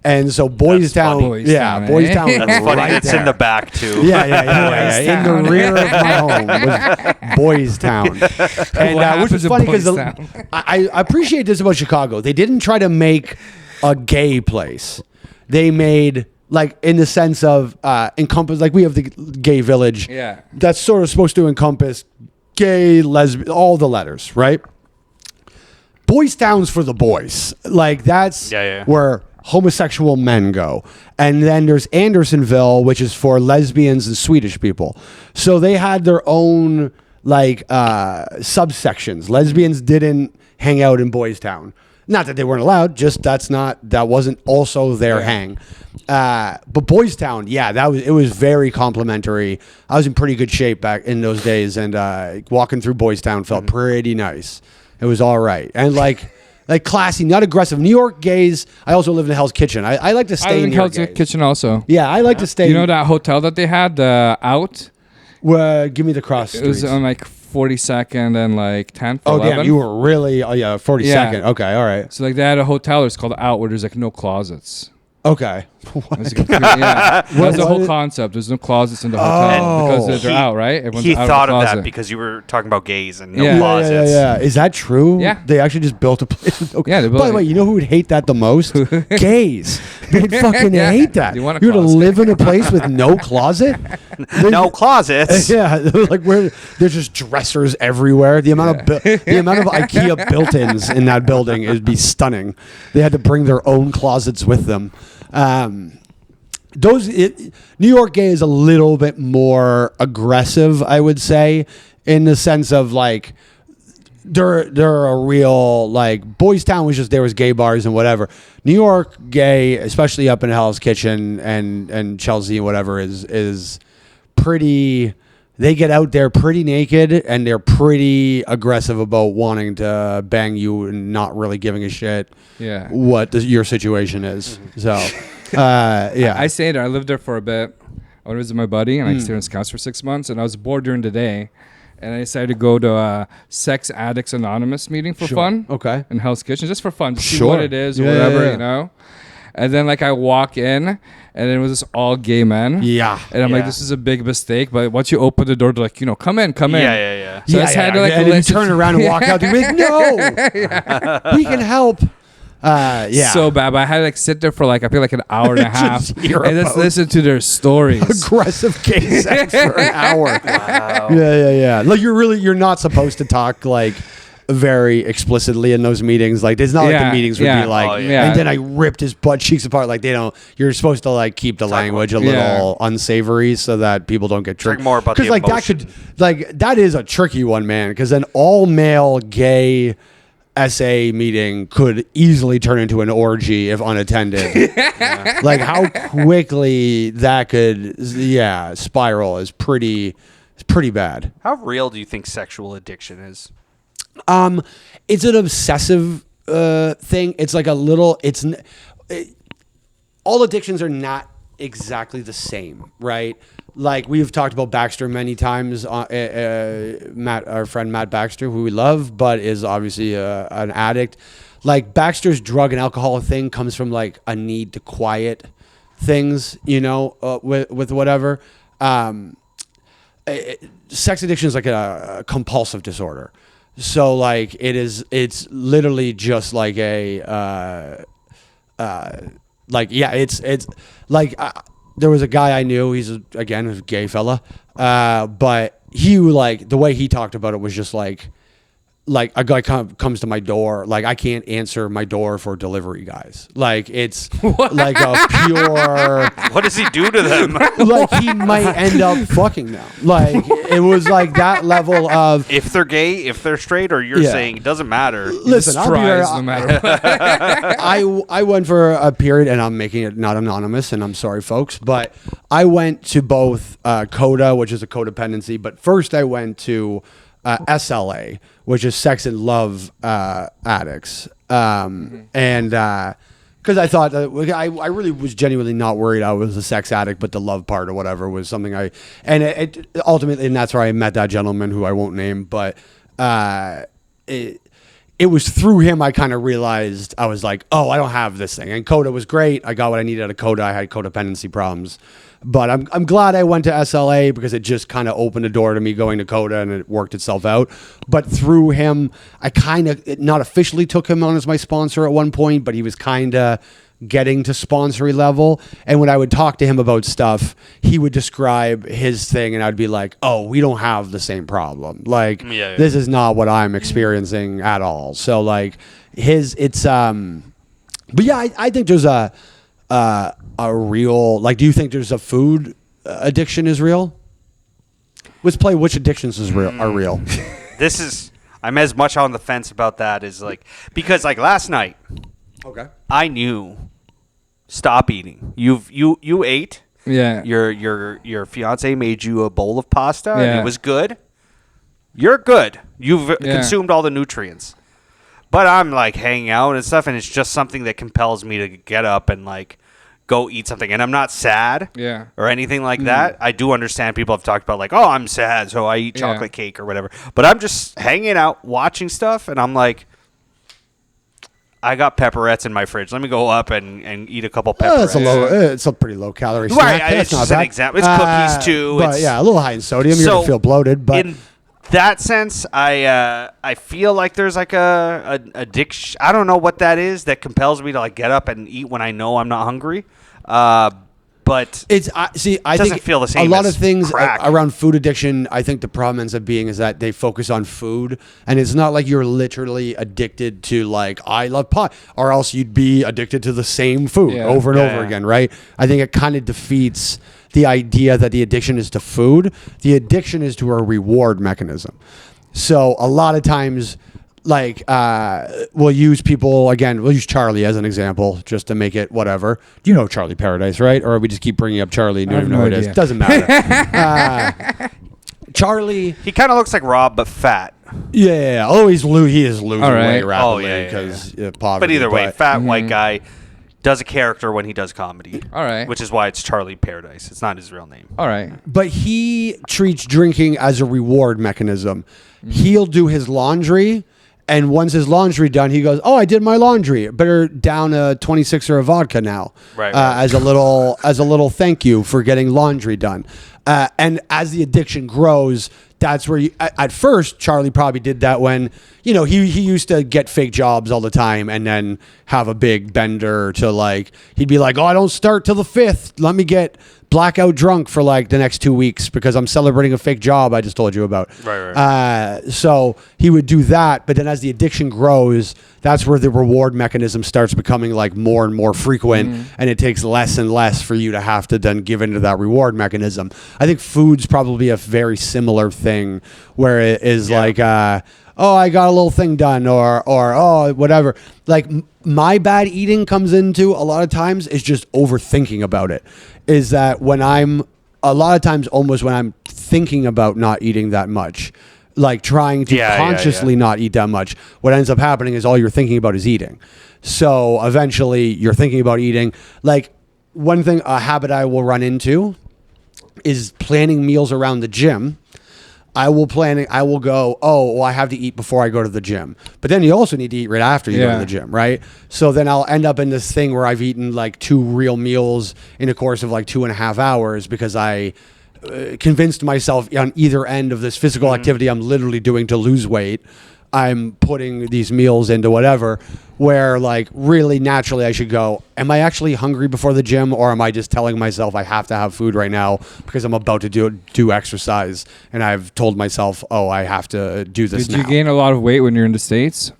And so Boys Town, Boys Town, Boys eh? Town was That's funny. right That's there. in the back too. Yeah. In the rear of my home was Boys Town. And which was happens in funny because Boys Town? I appreciate this about Chicago. They didn't try to make a gay place. They made, like, in the sense of encompass, like we have the gay village. Yeah. That's sort of supposed to encompass gay, lesbian, all the letters, right? Boys Town's for the boys. Like, that's where homosexual men go. And then there's Andersonville, which is for lesbians and Swedish people. So they had their own, like, subsections. Lesbians didn't hang out in Boys Town. Not that they weren't allowed, just that wasn't also their hang. But Boys Town, it was very complimentary. I was in pretty good shape back in those days, and walking through Boys Town felt pretty nice. It was all right. And like classy, not aggressive. New York gays, I also live in Hell's Kitchen. I like to I stay live in near Hell's gays. Kitchen also. Yeah, I like to stay. You know that hotel that they had, Out? Give me the cross It was streets. on like 42nd and like 10th. Oh, 11th. damn, you were really, 42nd. Yeah. Okay, all right. So like they had a hotel. It's called Out, where there's like no closets. Okay. That's that's the whole what? concept. There's no closets in the hotel because they're out, right? Everyone's He out thought of of the that closet. because you were talking about gays and no Yeah. closets. Yeah. Is that true? Yeah. They actually just built a place. Okay. Yeah, they built By the it. way, you know who would hate that the most? Gays. They'd fucking Yeah. hate that. You want a You're going to closet. live in a place with no closet? No closets. Yeah, like where there's just dressers everywhere. The amount of IKEA built-ins in that building would be stunning. They had to bring their own closets with them. New York gay is a little bit more aggressive, I would say, in the sense of like they're a real, like, Boys Town was just, there was gay bars and whatever. New York gay, especially up in Hell's Kitchen and Chelsea and whatever, is pretty. They get out there pretty naked, and they're pretty aggressive about wanting to bang you and not really giving a shit what your situation is. So, I stayed there. I lived there for a bit. I went to visit my buddy, and I stayed in Scouts for 6 months, and I was bored during the day. And I decided to go to a Sex Addicts Anonymous meeting for fun. Okay. In Hell's Kitchen, just for fun, to see what it is or Yeah, whatever, yeah. you know? And then, like, I walk in, and it was just all gay men. Yeah. And I'm like, this is a big mistake. But once you open the door, they're like, come in. Yeah. So I just had to, like, and then you listen turn around and walk out. You're like, no, we can help. So bad. But I had to, like, sit there for, like, I feel like an hour and a half. Just hear And just about listen to their stories. aggressive gay sex for an hour. Wow. Yeah. Like you're not supposed to talk like very explicitly in those meetings. Like it's not like the meetings would be like, Oh, yeah. and then I ripped his butt cheeks apart. Like they don't. You're supposed to like keep the language a little unsavory so that people don't get tricked. more about the like that emotion. could that is a tricky one, man. Because an all male gay SA meeting could easily turn into an orgy if unattended. Like how quickly that could spiral is pretty bad. How real do you think sexual addiction is? It's an obsessive thing. It's like a little. All addictions are not exactly the same, right? Like we've talked about Baxter many times. Matt, our friend Matt Baxter, who we love, but is obviously an addict. Like Baxter's drug and alcohol thing comes from like a need to quiet things, with whatever. Sex addiction is like a compulsive disorder. So like it's literally just like it's like there was a guy I knew. He's again a gay fella, but he like the way he talked about it was just like a guy comes to my door, like I can't answer my door for delivery guys. Like it's like a pure. What does he do to them? Like he might end up fucking them. Like it was like that level of. If they're gay, if they're straight, or you're saying it doesn't matter. Listen, I'll be no matter what. I went for a period, and I'm making it not anonymous, and I'm sorry, folks, but I went to both CODA, which is a codependency, but first I went to SLA, which is sex and love addicts, and because I thought that I really was genuinely not worried I was a sex addict, but the love part or whatever was something it ultimately, and that's where I met that gentleman who I won't name, but it was through him I kind of realized I was like, oh, I don't have this thing. And CODA was great. I got what I needed out of CODA. I had codependency problems. But I'm glad I went to SLA because it just kind of opened the door to me going to CODA, and it worked itself out. But through him, I kind of not officially took him on as my sponsor at one point, but he was kind of getting to sponsory level. And when I would talk to him about stuff, he would describe his thing, and I'd be like, oh, we don't have the same problem. Like, this is not what I'm experiencing at all. So like but yeah, I think there's a real, like, do you think there's a food addiction is real? Let's play which addictions are real. I'm as much on the fence about that as like, because like last night, okay, I knew stop eating. You ate. Yeah. Your fiance made you a bowl of pasta and it was good. You're good. You've consumed all the nutrients. But I'm like hanging out and stuff, and it's just something that compels me to get up and like go eat something. And I'm not sad or anything like that. I do understand people have talked about like, oh, I'm sad, so I eat chocolate cake or whatever. But I'm just hanging out watching stuff, and I'm like, I got pepperettes in my fridge. Let me go up and eat a couple pepperettes. It's a pretty low calorie snack. Right, it's just an example. It's cookies too. But a little high in sodium. You're gonna feel bloated. But in that sense, I feel like there's like a addiction. I don't know what that is that compels me to like get up and eat when I know I'm not hungry. But I think feel the same. A lot of things crack. Around food addiction, I think the problem ends up being is that they focus on food, and it's not like you're literally addicted to like I love pie, or else you'd be addicted to the same food over and over again, right? I think it kind of defeats the idea that the addiction is to food. The addiction is to a reward mechanism. So a lot of times, like we'll use Charlie as an example just to make it whatever. You know Charlie Paradise, right? Or we just keep bringing up Charlie and you don't even know who it is. Doesn't matter. Charlie, he kind of looks like Rob but fat. Yeah. Oh, he is losing weight rapidly because poverty. But either way, fat white guy does a character when he does comedy. All right. Which is why it's Charlie Paradise. It's not his real name. All right. But he treats drinking as a reward mechanism. He'll do his laundry. And once his laundry done, he goes, "Oh, I did my laundry. Better down a 26er of vodka now, right. As a little thank you for getting laundry done." And as the addiction grows, that's where at first Charlie probably did that when he used to get fake jobs all the time and then have a big bender to like he'd be like, "Oh, I don't start till the 5th. Let me get blackout drunk for like the next 2 weeks because I'm celebrating a fake job I just told you about." Right. So he would do that, but then as the addiction grows, that's where the reward mechanism starts becoming like more and more frequent, and it takes less and less for you to have to then give into that reward mechanism. I think food's probably a very similar thing where it is like, oh, I got a little thing done, or oh, whatever. Like my bad eating comes into a lot of times is just overthinking about it. Is that when I'm thinking about not eating that much, like trying to consciously not eat that much, what ends up happening is all you're thinking about is eating. So eventually you're thinking about eating. Like a habit I will run into is planning meals around the gym. I will go, oh, well, I have to eat before I go to the gym. But then you also need to eat right after you go to the gym, right? So then I'll end up in this thing where I've eaten like 2 real meals in a course of like 2.5 hours because I convinced myself on either end of this physical activity I'm literally doing to lose weight. I'm putting these meals into whatever, where like really naturally I should go, am I actually hungry before the gym, or am I just telling myself I have to have food right now because I'm about to do exercise and I've told myself, oh, I have to do this now. Did you gain a lot of weight when you're in the States?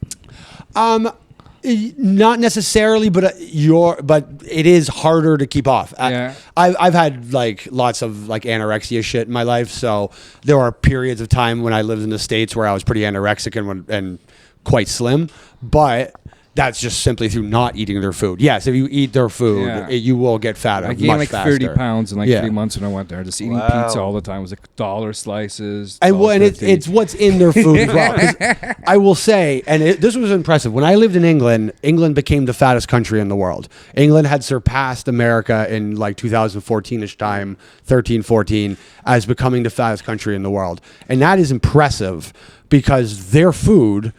Not necessarily, but it is harder to keep off. Yeah. I've had like lots of like anorexia shit in my life, so there are periods of time when I lived in the States where I was pretty anorexic and quite slim, but that's just simply through not eating their food. Yes, if you eat their food, you will get fatter. I gained much like faster. 30 pounds in like 3 months when I went there. Just eating pizza all the time. It was like dollar slices. And it's what's in their food as well. 'Cause I will say, and this was impressive. When I lived in England, England became the fattest country in the world. England had surpassed America in like 2014-ish time, 13, 14, as becoming the fattest country in the world. And that is impressive because their food...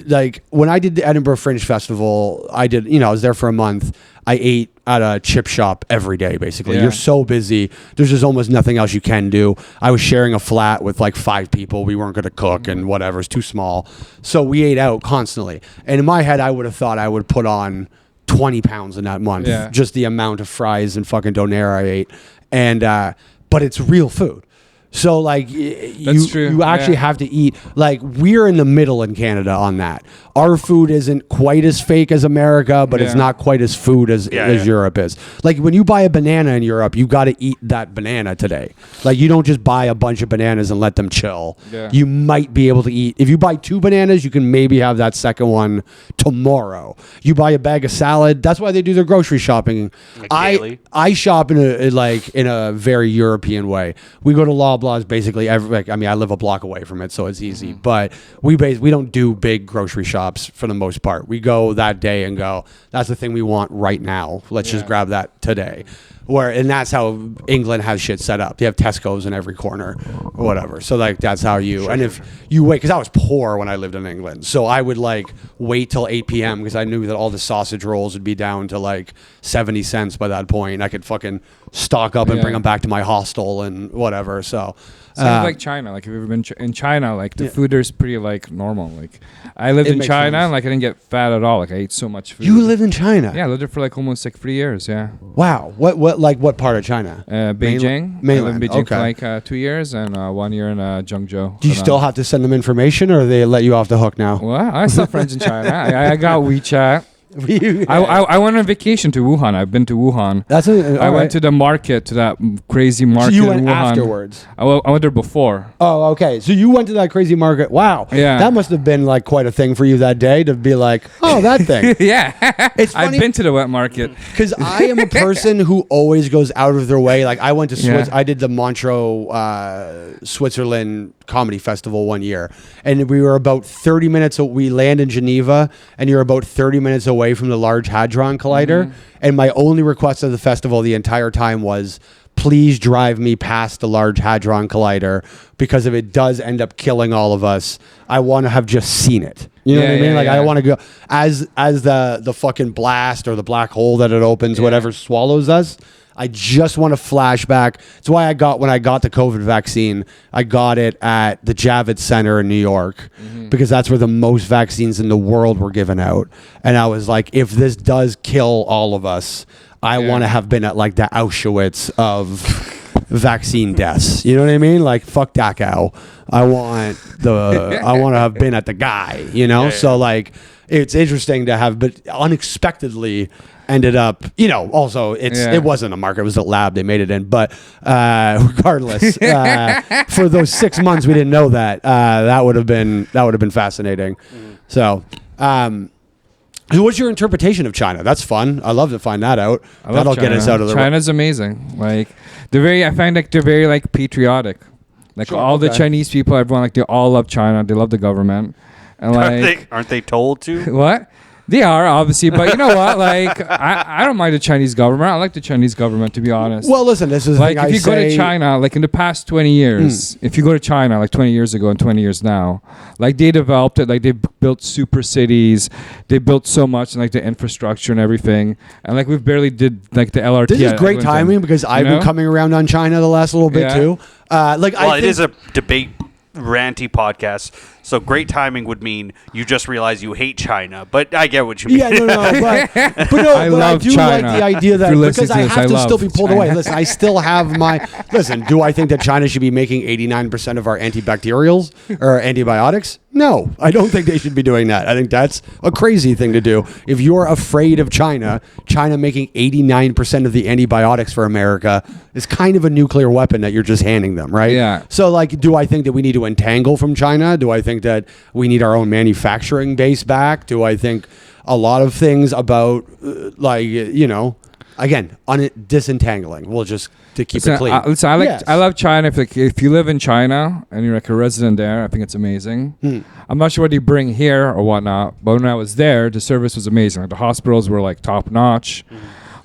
like when I did the Edinburgh Fringe Festival, I was there for a month. I ate at a chip shop every day, basically. Yeah. You're so busy. There's just almost nothing else you can do. I was sharing a flat with like 5 people. We weren't going to cook and whatever. It's too small. So we ate out constantly. And in my head, I would have thought I would put on 20 pounds in that month. Yeah. Just the amount of fries and fucking donair I ate. And, but it's real food. So like you actually have to eat, like we're in the middle in Canada on that. Our food isn't quite as fake as America, but it's not quite as food as Europe is. Like when you buy a banana in Europe, you got to eat that banana today. Like you don't just buy a bunch of bananas and let them chill. Yeah. You might be able to eat. If you buy 2 bananas, you can maybe have that second one tomorrow. You buy a bag of salad. That's why they do their grocery shopping. Like I shop in a very European way. We go to Loblaws basically I live a block away from it, so it's easy. Mm-hmm. But we don't do big grocery shops for the most part. We go that day and go, that's the thing we want right now. Let's just grab that today. And that's how England has shit set up. They have Tesco's in every corner or whatever. So like that's how if you wait, because I was poor when I lived in England. So I would like wait till 8 p.m. because I knew that all the sausage rolls would be down to like 70 cents by that point. I could fucking stock up and bring them back to my hostel and whatever. So Sounds like China. Like, have you ever been in China? Like, the food there is pretty, like, normal. Like, I lived in China, and, like, I didn't get fat at all. Like, I ate so much food. You lived in China? Yeah, I lived there for, like, almost, like, 3 years, yeah. Wow. What part of China? Beijing. Mainland. I lived in Beijing for, like, 2 years, and 1 year in Zhengzhou. Do you still have to send them information, or they let you off the hook now? Well, I still have friends in China. I got WeChat. I went on vacation to Wuhan. I've been to Wuhan. I went to the market, to that crazy market. So you went in Wuhan. Afterwards? I went there before. Oh, okay. So you went to that crazy market. Wow. Yeah. That must have been like quite a thing for you that day to be like, oh, that thing. Yeah. It's funny, I've been to the wet market. Because I am a person who always goes out of their way. Like I went to Switzerland. I did the Montreux, Switzerland Comedy Festival 1 year. And we were about 30 minutes. We land in Geneva, and you're about 30 minutes away from the Large Hadron Collider. Mm-hmm. And my only request of the festival the entire time was, please drive me past the Large Hadron Collider, because if it does end up killing all of us, I want to have just seen it. You know what I mean? Like I want to go as the fucking blast or the black hole that it opens, whatever swallows us. I just want to flash back. It's why when I got the COVID vaccine, I got it at the Javits Center in New York, because that's where the most vaccines in the world were given out. And I was like, if this does kill all of us, I want to have been at like the Auschwitz of vaccine deaths. You know what I mean? Like fuck Dachau. I want to have been at the guy, you know? Yeah. So like, it's interesting to have, but unexpectedly ended up, also it wasn't a market, it was a lab they made it in, but regardless, for those 6 months we didn't know that. That would have been fascinating. So what's your interpretation of China? That's fun. I love to find that out. That'll get us out of the China's amazing. Like I find like they're very like patriotic. Like the Chinese people, everyone, like they all love China. They love the government. And like, aren't they told to? What? They are, obviously, but you know what? Like, I don't mind the Chinese government. I like the Chinese government, to be honest. Well, listen, this is like if you go to China, like in the past 20 years, if you go to China, like 20 years ago and 20 years now, like they developed it, like they built super cities, they built so much, and like the infrastructure and everything, and like we've barely did like the LRT. This is great timing because I've been coming around on China the last little bit too. It is a debate ranty podcast. So great timing would mean you just realize you hate China. But I get what you mean. Yeah, no, I do China. like the idea that because I have to still be pulled China. away. Listen, I still have my listen. Do I think that China should be making 89% of our antibacterials or antibiotics? No, I don't think they should be doing that. I think that's a crazy thing to do. If you're afraid of China making 89% of the antibiotics for America is kind of a nuclear weapon that you're just handing them, right? Yeah. So, like, do I think that we need to entangle from China? Do I think that we need our own manufacturing base back? Do I think a lot of things about, again, disentangling? We'll just to keep it clean. I love China. If you live in China and you're like a resident there, I think it's amazing. I'm not sure what you bring here or whatnot, but when I was there, the service was amazing. Like the hospitals were like top notch.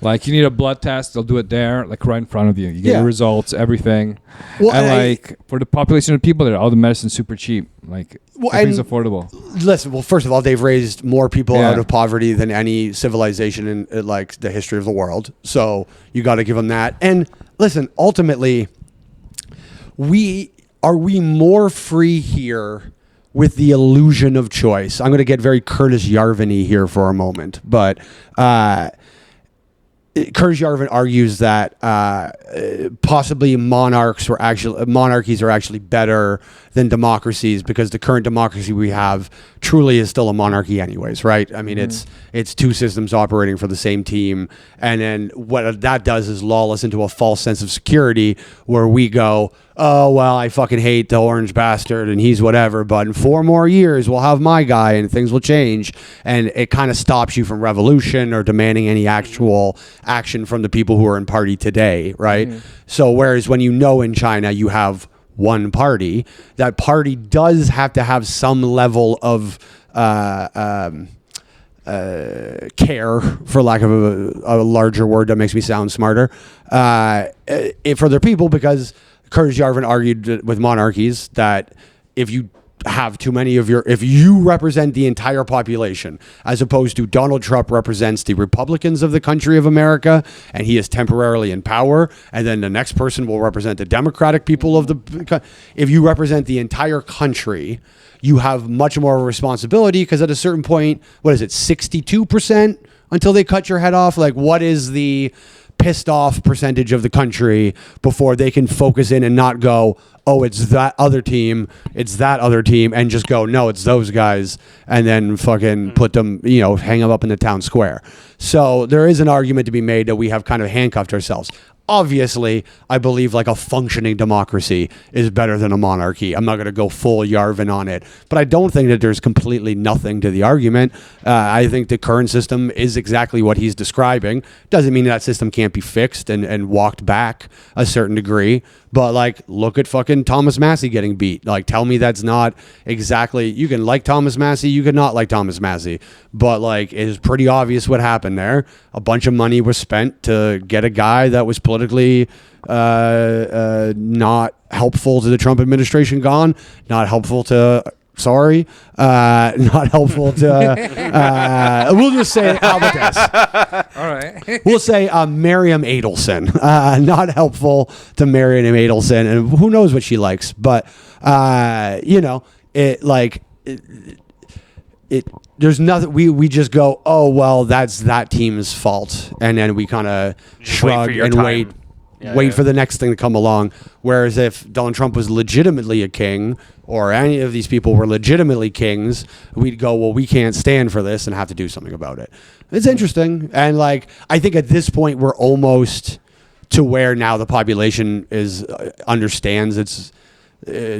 Like you need a blood test, they'll do it there, like right in front of you. You get your results, everything. Well, and for the population of people there, all the medicine's super cheap. Like everything's affordable. Listen, first of all, they've raised more people out of poverty than any civilization in like the history of the world. So you got to give them that. And listen, ultimately, we more free here with the illusion of choice. I'm going to get very Curtis Yarvin-y here for a moment, but Curtis Yarvin argues that possibly monarchies are actually better than democracies because the current democracy we have truly is still a monarchy anyways, right? I mean, it's two systems operating for the same team. And then what that does is lull us into a false sense of security where we go, oh, well, I fucking hate the orange bastard and he's whatever, but in 4 more years we'll have my guy and things will change. And it kind of stops you from revolution or demanding any actual action from the people who are in party today, right? So whereas when in China you have one party, that party does have to have some level of care, for lack of a larger word that makes me sound smarter, for their people, because Curtis Yarvin argued with monarchies that if you have too many if you represent the entire population, as opposed to Donald Trump represents the Republicans of the country of America, and he is temporarily in power, and then the next person will represent the Democratic people of the, if you represent the entire country, you have much more of a responsibility, because at a certain point, 62% until they cut your head off? Like, what is the pissed off percentage of the country before they can focus in and not go, oh, it's that other team, and just go, no, it's those guys, and then fucking put them, hang them up in the town square. So there is an argument to be made that we have kind of handcuffed ourselves. Obviously, I believe like a functioning democracy is better than a monarchy. I'm not going to go full Yarvin on it, but I don't think that there's completely nothing to the argument. I think the current system is exactly what he's describing. Doesn't mean that system can't be fixed and walked back a certain degree. But like, look at fucking Thomas Massey getting beat. Like, tell me that's not exactly. You can like Thomas Massey, you can not like Thomas Massey, but like, it is pretty obvious what happened there. A bunch of money was spent to get a guy that was politically not helpful to the Trump administration gone, not helpful to. Not helpful to. We'll just say Albates. All right. We'll say Miriam Adelson. Not helpful to Miriam Adelson, and who knows what she likes. But there's nothing. We just go, oh well, that's that team's fault, and then we kind of shrug and wait. Wait for the next thing to come along. Whereas if Donald Trump was legitimately a king, or any of these people were legitimately kings, we'd go, well, we can't stand for this and have to do something about it. It's interesting. And like, I think at this point, we're almost to where now the population understands it's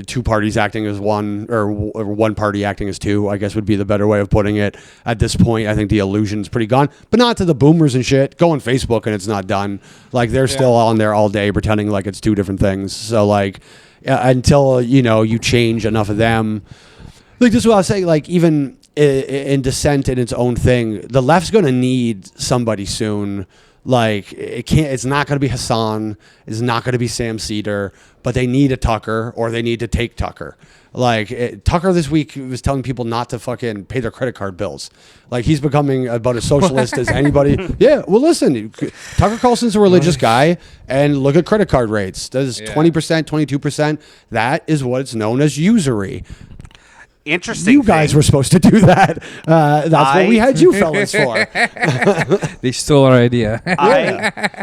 two parties acting as one, or one party acting as two, I guess would be the better way of putting it. At this point, I think the illusion's pretty gone, but not to the boomers and shit. Go on Facebook and it's not done. Like, they're still on there all day pretending like it's two different things. So like, until, you change enough of them, like, this is what I was saying, like, even in dissent in its own thing, the left's going to need somebody soon, Like it can't. It's not going to be Hassan. It's not going to be Sam Cedar. But they need a Tucker, or they need to take Tucker. Like Tucker this week was telling people not to fucking pay their credit card bills. Like he's becoming about as socialist as anybody. Yeah. Well, listen, Tucker Carlson's a religious guy, and look at credit card rates. Does 20%, 22%? That is what's known as usury. Interesting. You guys were supposed to do that. That's what we had you fellas for. They stole our idea.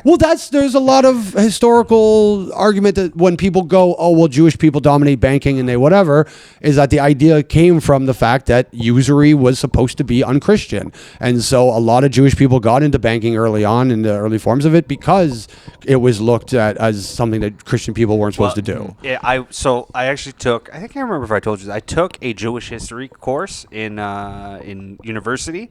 Well, there's a lot of historical argument that when people go, oh, well, Jewish people dominate banking and they whatever, is that the idea came from the fact that usury was supposed to be unchristian. And so a lot of Jewish people got into banking early on in the early forms of it because it was looked at as something that Christian people weren't supposed to do. Yeah, I actually took, I can't remember if I told you this, I took a Jewish history course in university,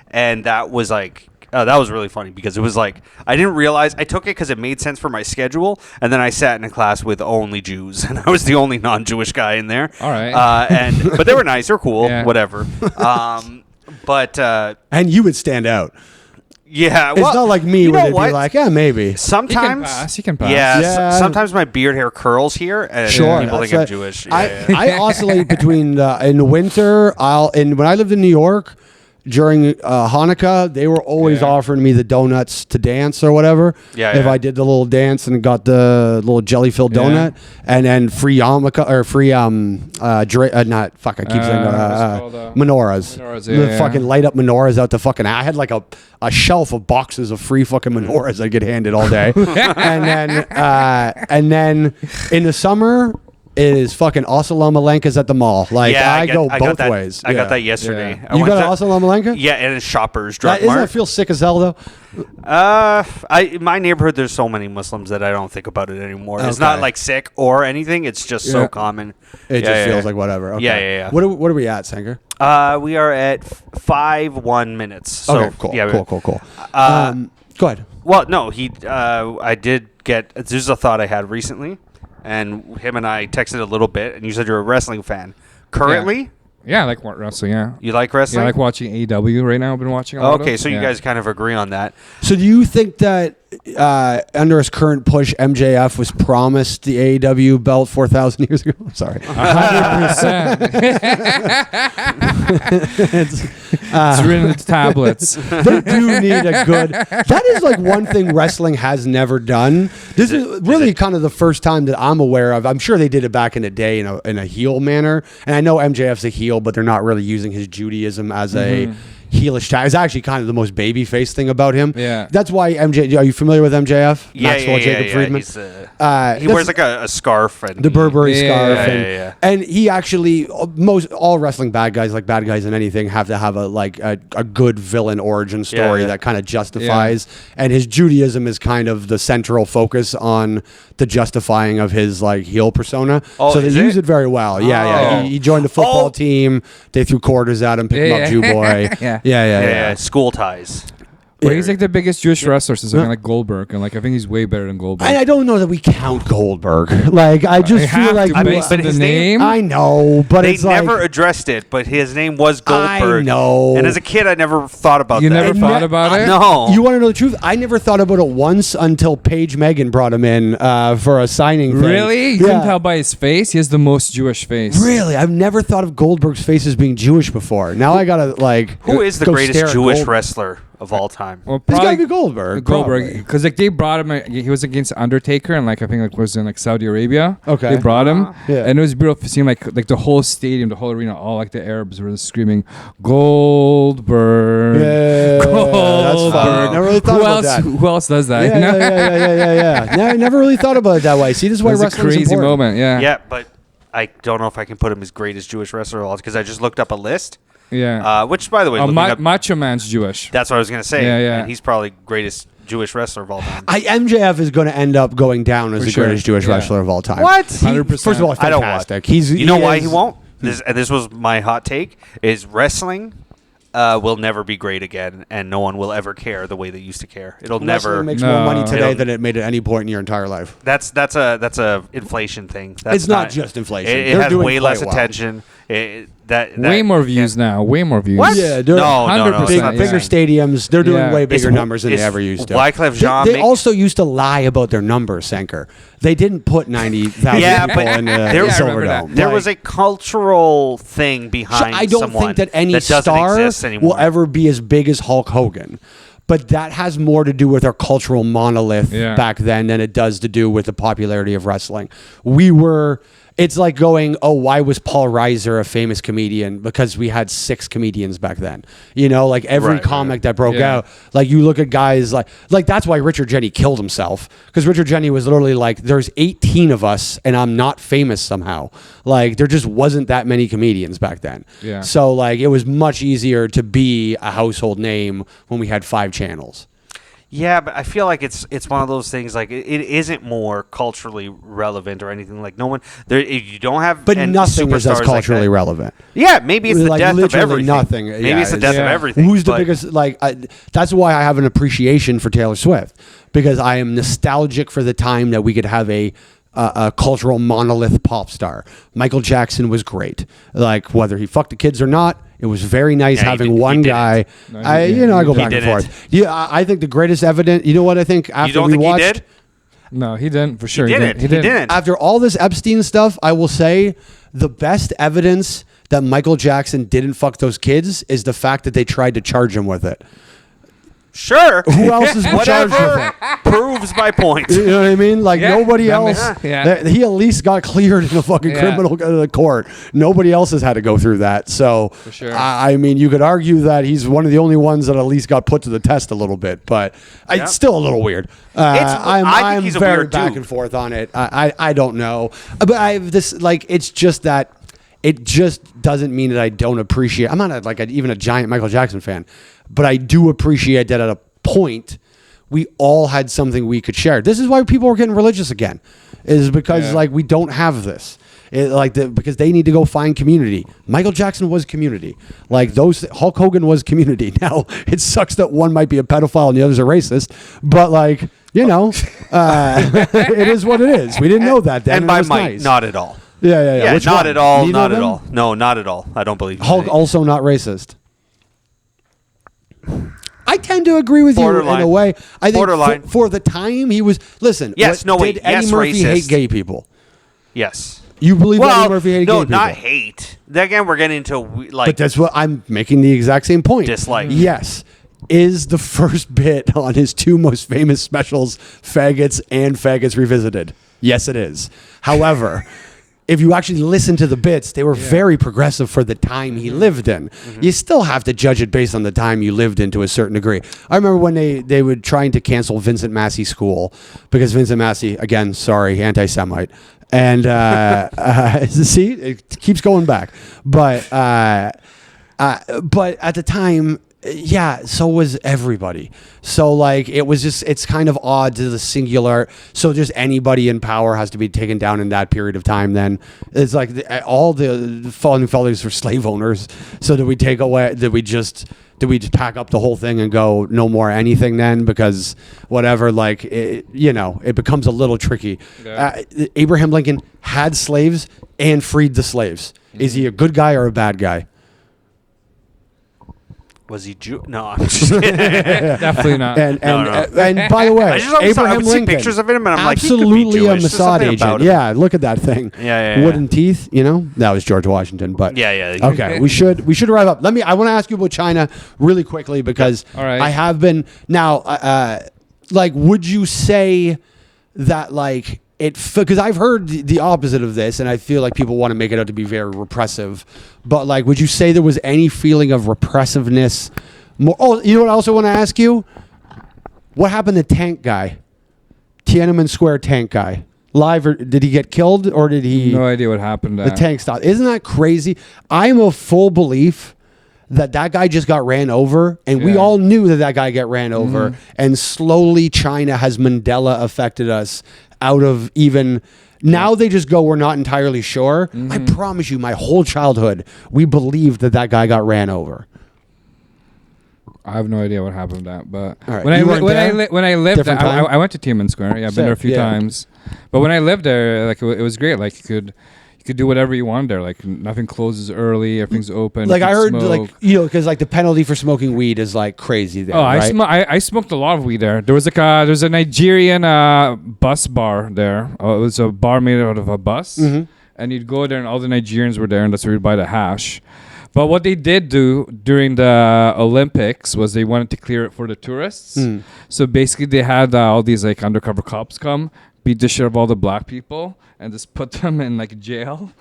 and that was like that was really funny because it was like I didn't realize I took it because it made sense for my schedule, and then I sat in a class with only Jews, and I was the only non-Jewish guy in there. All right, but they were nice, they were cool, whatever. And you would stand out. Yeah, it's not like me where they'd be like, yeah, maybe. Sometimes you can pass. Yeah, sometimes my beard hair curls here, and people think I'm Jewish. I oscillate between in the winter. When I lived in New York during Hanukkah, they were always offering me the donuts to dance or whatever. If I did the little dance and got the little jelly filled donut, and then free yarmulke or free menorahs. The fucking light up menorahs out the fucking. I had like a shelf of boxes of free fucking menorahs I get handed all day, and then in the summer. It is fucking Assalamu Alenkas at the mall. Like I go both ways. I got that yesterday. Yeah. You got an Assalamu Alenka? Yeah, and it's Shoppers Drug Mart. Doesn't that feel sick as hell though? My neighborhood, there's so many Muslims that I don't think about it anymore. Okay. It's not like sick or anything. It's just so common. It just feels like whatever. Okay. Yeah. What are we at, Sanger? We are at 5 minutes. So, okay, cool. Yeah, cool. Go ahead. Well, no, I did get. This is a thought I had recently. And him and I texted a little bit, and you said you're a wrestling fan. Currently? Yeah, I like wrestling, yeah. You like wrestling? Yeah, I like watching AEW right now. I've been watching a lot Okay, so you guys kind of agree on that. So do you think that under his current push, MJF was promised the AEW belt 4,000 years ago? I'm sorry. 100%. It's written in the tablets. They do need a good... That is like one thing wrestling has never done. This is really kind of the first time that I'm aware of. I'm sure they did it back in the day in a heel manner. And I know MJF's a heel, but they're not really using his Judaism as a... heelish tag. It's actually kind of the most babyface thing about him. Yeah. That's why Are you familiar with MJF? Maxwell Jacob Friedman. He wears like a scarf and the Burberry scarf. Yeah. And he actually all wrestling bad guys in anything have to have a good villain origin story that kind of justifies. And his Judaism is kind of the central focus on the justifying of his like heel persona. So they use it very well. Yeah. He joined the football team. They threw quarters at him, picked him up Jew boy. Yeah. School ties. Well, he's like the biggest Jewish wrestler since like Goldberg, and like I think he's way better than Goldberg. And I don't know that we count Goldberg. Like I just feel like based on the name. I know, but they it's never addressed it. But his name was Goldberg. I know. And as a kid, I never thought about that. You never thought about it? No. You want to know the truth? I never thought about it once until Paige Megan brought him in for a signing thing. Really? You couldn't tell by his face? He has the most Jewish face. Really? I've never thought of Goldberg's face as being Jewish before. Now I gotta like. Who is the greatest Jewish wrestler of all time? Well, it's gotta be Goldberg. Because like they brought him. He was against Undertaker, and like I think like was in like Saudi Arabia. Okay. They brought him, and it was beautiful seeing like the whole stadium, the whole arena, all like the Arabs were screaming Goldberg. Yeah, that's fun. Never really thought about that. Who else does that? Yeah. No, I never really thought about it that way. See, this is why wrestling's a crazy important. moment. Yeah. Yeah, but I don't know if I can put him as greatest Jewish wrestler of all because I just looked up a list. Yeah. Which, by the way, Macho Man's Jewish. That's what I was going to say. Yeah. And he's probably greatest Jewish wrestler of all time. MJF is going to end up going down as the greatest Jewish wrestler of all time. What? 100%. First of all, fantastic. You know why he won't? This was my hot take, is wrestling will never be great again, and no one will ever care the way they used to care. It'll never makes more money today than it made at any point in your entire life. That's a inflation thing. It's not just inflation. It has way less attention. Way more views now. Way more views. What? Yeah, they're No. 100%. bigger stadiums. They're doing Yeah. way bigger It's- numbers than they it's ever used to. Wyclef Jean They also used to lie about their numbers, Senker. They didn't put 90,000 Yeah, people but in there- the Yeah, I remember that. Silverdome. There Like, was a cultural thing behind I don't someone think that any that doesn't star exist anymore. will ever be as big as Hulk Hogan. But that has more to do with our cultural monolith back then than it does to do with the popularity of wrestling. It's like going, oh, why was Paul Reiser a famous comedian? Because we had 6 comedians back then. You know, like every Right, comic that broke out. Like you look at guys like that's why Richard Jeni killed himself. Because Richard Jeni was literally like, there's 18 of us and I'm not famous somehow. Like there just wasn't that many comedians back then. Yeah. So like it was much easier to be a household name when we had 5 channels. Yeah, but I feel like it's one of those things like it isn't more culturally relevant or anything. Like no one there. You don't have. But nothing is as superstars culturally like that. relevant. Yeah, maybe it's the Like, death of literally everything. nothing. Maybe Yeah, it's the death of yeah. everything. Who's the but- biggest? That's why I have an appreciation for Taylor Swift, because I am nostalgic for the time that we could have a cultural monolith pop star. Michael Jackson was great. Like whether he fucked the kids or not, it was very nice Yeah, he having did- he one didn't. guy. No, I he go didn't. back and He forth. Yeah, I think the greatest evidence. You know what I think after You don't we think watched. he did? No, he didn't. For sure, He didn't. He didn't. After all this Epstein stuff, I will say the best evidence that Michael Jackson didn't fuck those kids is the fact that they tried to charge him with it. Sure. Who else is charged with Whatever it? proves my point. You know what I mean? Like Yeah, nobody that else. makes- yeah. He at least got cleared in a fucking Yeah. criminal court. Nobody else has had to go through that. So, sure. I mean, you could argue that he's one of the only ones that at least got put to the test a little bit, but it's still a little weird. I think I'm he's a very weird back dude. and forth on it. I don't know, but I have this like it's just that. It just doesn't mean that I don't appreciate. I'm not even a giant Michael Jackson fan, but I do appreciate that at a point we all had something we could share. This is why people are getting religious again, is because like we don't have this. Because they need to go find community. Michael Jackson was community. Like Hulk Hogan was community. Now it sucks that one might be a pedophile and the other's a racist, but like it is what it is. We didn't know that then. And by it was might, nice. not at all. Yeah. Yeah, Which not one? at all. Neither Not of at them? all. No, not at all. I don't believe Hulk also not racist. I tend to agree with you in Borderline. a way. I think Borderline. for the time he was. Listen. Yes, no, wait, Did Eddie yes, Murphy racist. hate gay people? Yes. You believe Well, Eddie Murphy hated no, gay people? not hate. Again, we're getting into like. But that's what I'm making the exact same point. Dislike. Yes. Is the first bit on his 2 most famous specials Faggots and Faggots Revisited? Yes, it is. However, if you actually listen to the bits, they were very progressive for the time he lived in. You still have to judge it based on the time you lived in to a certain degree. I remember when they were trying to cancel Vincent Massey School because Vincent Massey, again, sorry, anti-Semite. And see, it keeps going back. But at the time, yeah, so was everybody. So like it's kind of odd to the singular. So just anybody in power has to be taken down in that period of time. Then it's like all the founding fathers were slave owners. So did we take away? Did we just pack up the whole thing and go no more anything then? Because whatever, like it becomes a little tricky. Yeah. Abraham Lincoln had slaves and freed the slaves. Is he a good guy or a bad guy? Was he Jew? No, I'm just kidding. Definitely not. And No. and by the way, I just always thought I Abraham would see Lincoln, pictures of him and I'm like, he could be absolutely a Jewish. There's Mossad something about agent. him. Yeah, look at that thing. Yeah. Wooden teeth. You know, that was George Washington. But Yeah. Okay, we should wrap up. I want to ask you about China really quickly because All right. I have been now. Like, would you say that like because I've heard the opposite of this, and I feel like people want to make it out to be very repressive. But like, would you say there was any feeling of repressiveness? Oh, you know what I also want to ask you? What happened to Tank Guy? Tiananmen Square Tank Guy. Live, or did he get killed, or did he? No idea what happened. The tank stopped. Isn't that crazy? I'm a full belief that guy just got ran over, and we Yeah. all knew that guy got ran over, and slowly China has Mandela affected us out of even. Now they just go, we're not entirely sure. I promise you, my whole childhood, we believed that guy got ran over. I have no idea what happened to that, but All right. when You weren't there? I lived there, Different time? I went to Tiananmen Square. Yeah, I've been there a few Yeah. times. But when I lived there, like it was great. Like you could do whatever you want there. Like nothing closes early, everything's open. Like you I can heard, smoke. like because like the penalty for smoking weed is like crazy there. Oh, right? I smoked a lot of weed there. There was like there's a Nigerian bus bar there. It was a bar made out of a bus, and you'd go there, and all the Nigerians were there, and that's where you'd buy the hash. But what they did do during the Olympics was they wanted to clear it for the tourists. So basically, they had all these like undercover cops come, beat the shit of all the black people, and just put them in like jail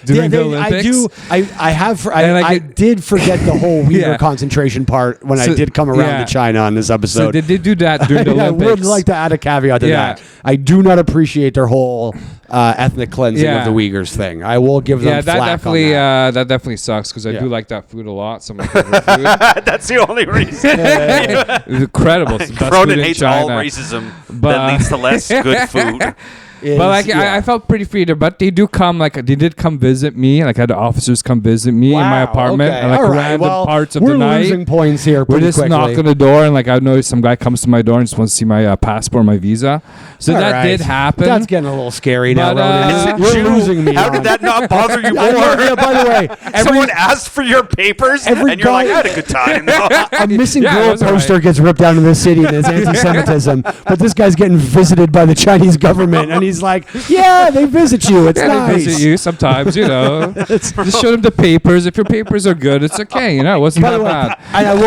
during the Olympics. I did forget the whole Uyghur concentration part when I did come around to China on this episode. So they did do that during the Olympics. I would like to add a caveat to that. I do not appreciate their whole ethnic cleansing of the Uyghurs thing. I will give them flack on that. That definitely sucks because I do like that food a lot. Some of my favorite food. That's the only reason. It's incredible. It's the best Ronen food in hates China. all racism that leads to less good food. But like I felt pretty free there. But they do come they did come visit me. Like I had officers come visit me in my apartment and like random parts of the night. We're losing points here. We just knock on the door and like I know some guy comes to my door and just wants to see my passport, my visa. So that did happen. That's getting a little scary now, Ronen. You're losing me. How did that not bother you more? By the way, someone asked for your papers and you're like, I had a good time. A missing girl poster gets ripped down in the city and it's anti-Semitism, but this guy's getting visited by the Chinese government and he's like, yeah, they visit you. It's nice. They visit you sometimes, you know. Just show them the papers. If your papers are good, it's okay. You know, it wasn't that bad. And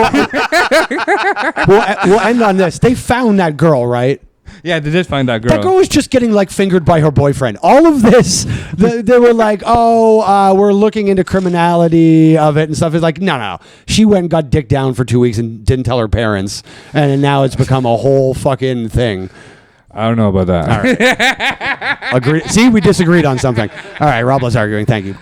we'll end on this. They found that girl, right? Yeah, they did find that girl. That girl was just getting like fingered by her boyfriend. All of this, they were like, we're looking into criminality of it and stuff. It's like, no. She went and got dicked down for 2 weeks and didn't tell her parents. And now it's become a whole fucking thing. I don't know about that. All right. Agreed. See, we disagreed on something. All right, Rob was arguing. Thank you.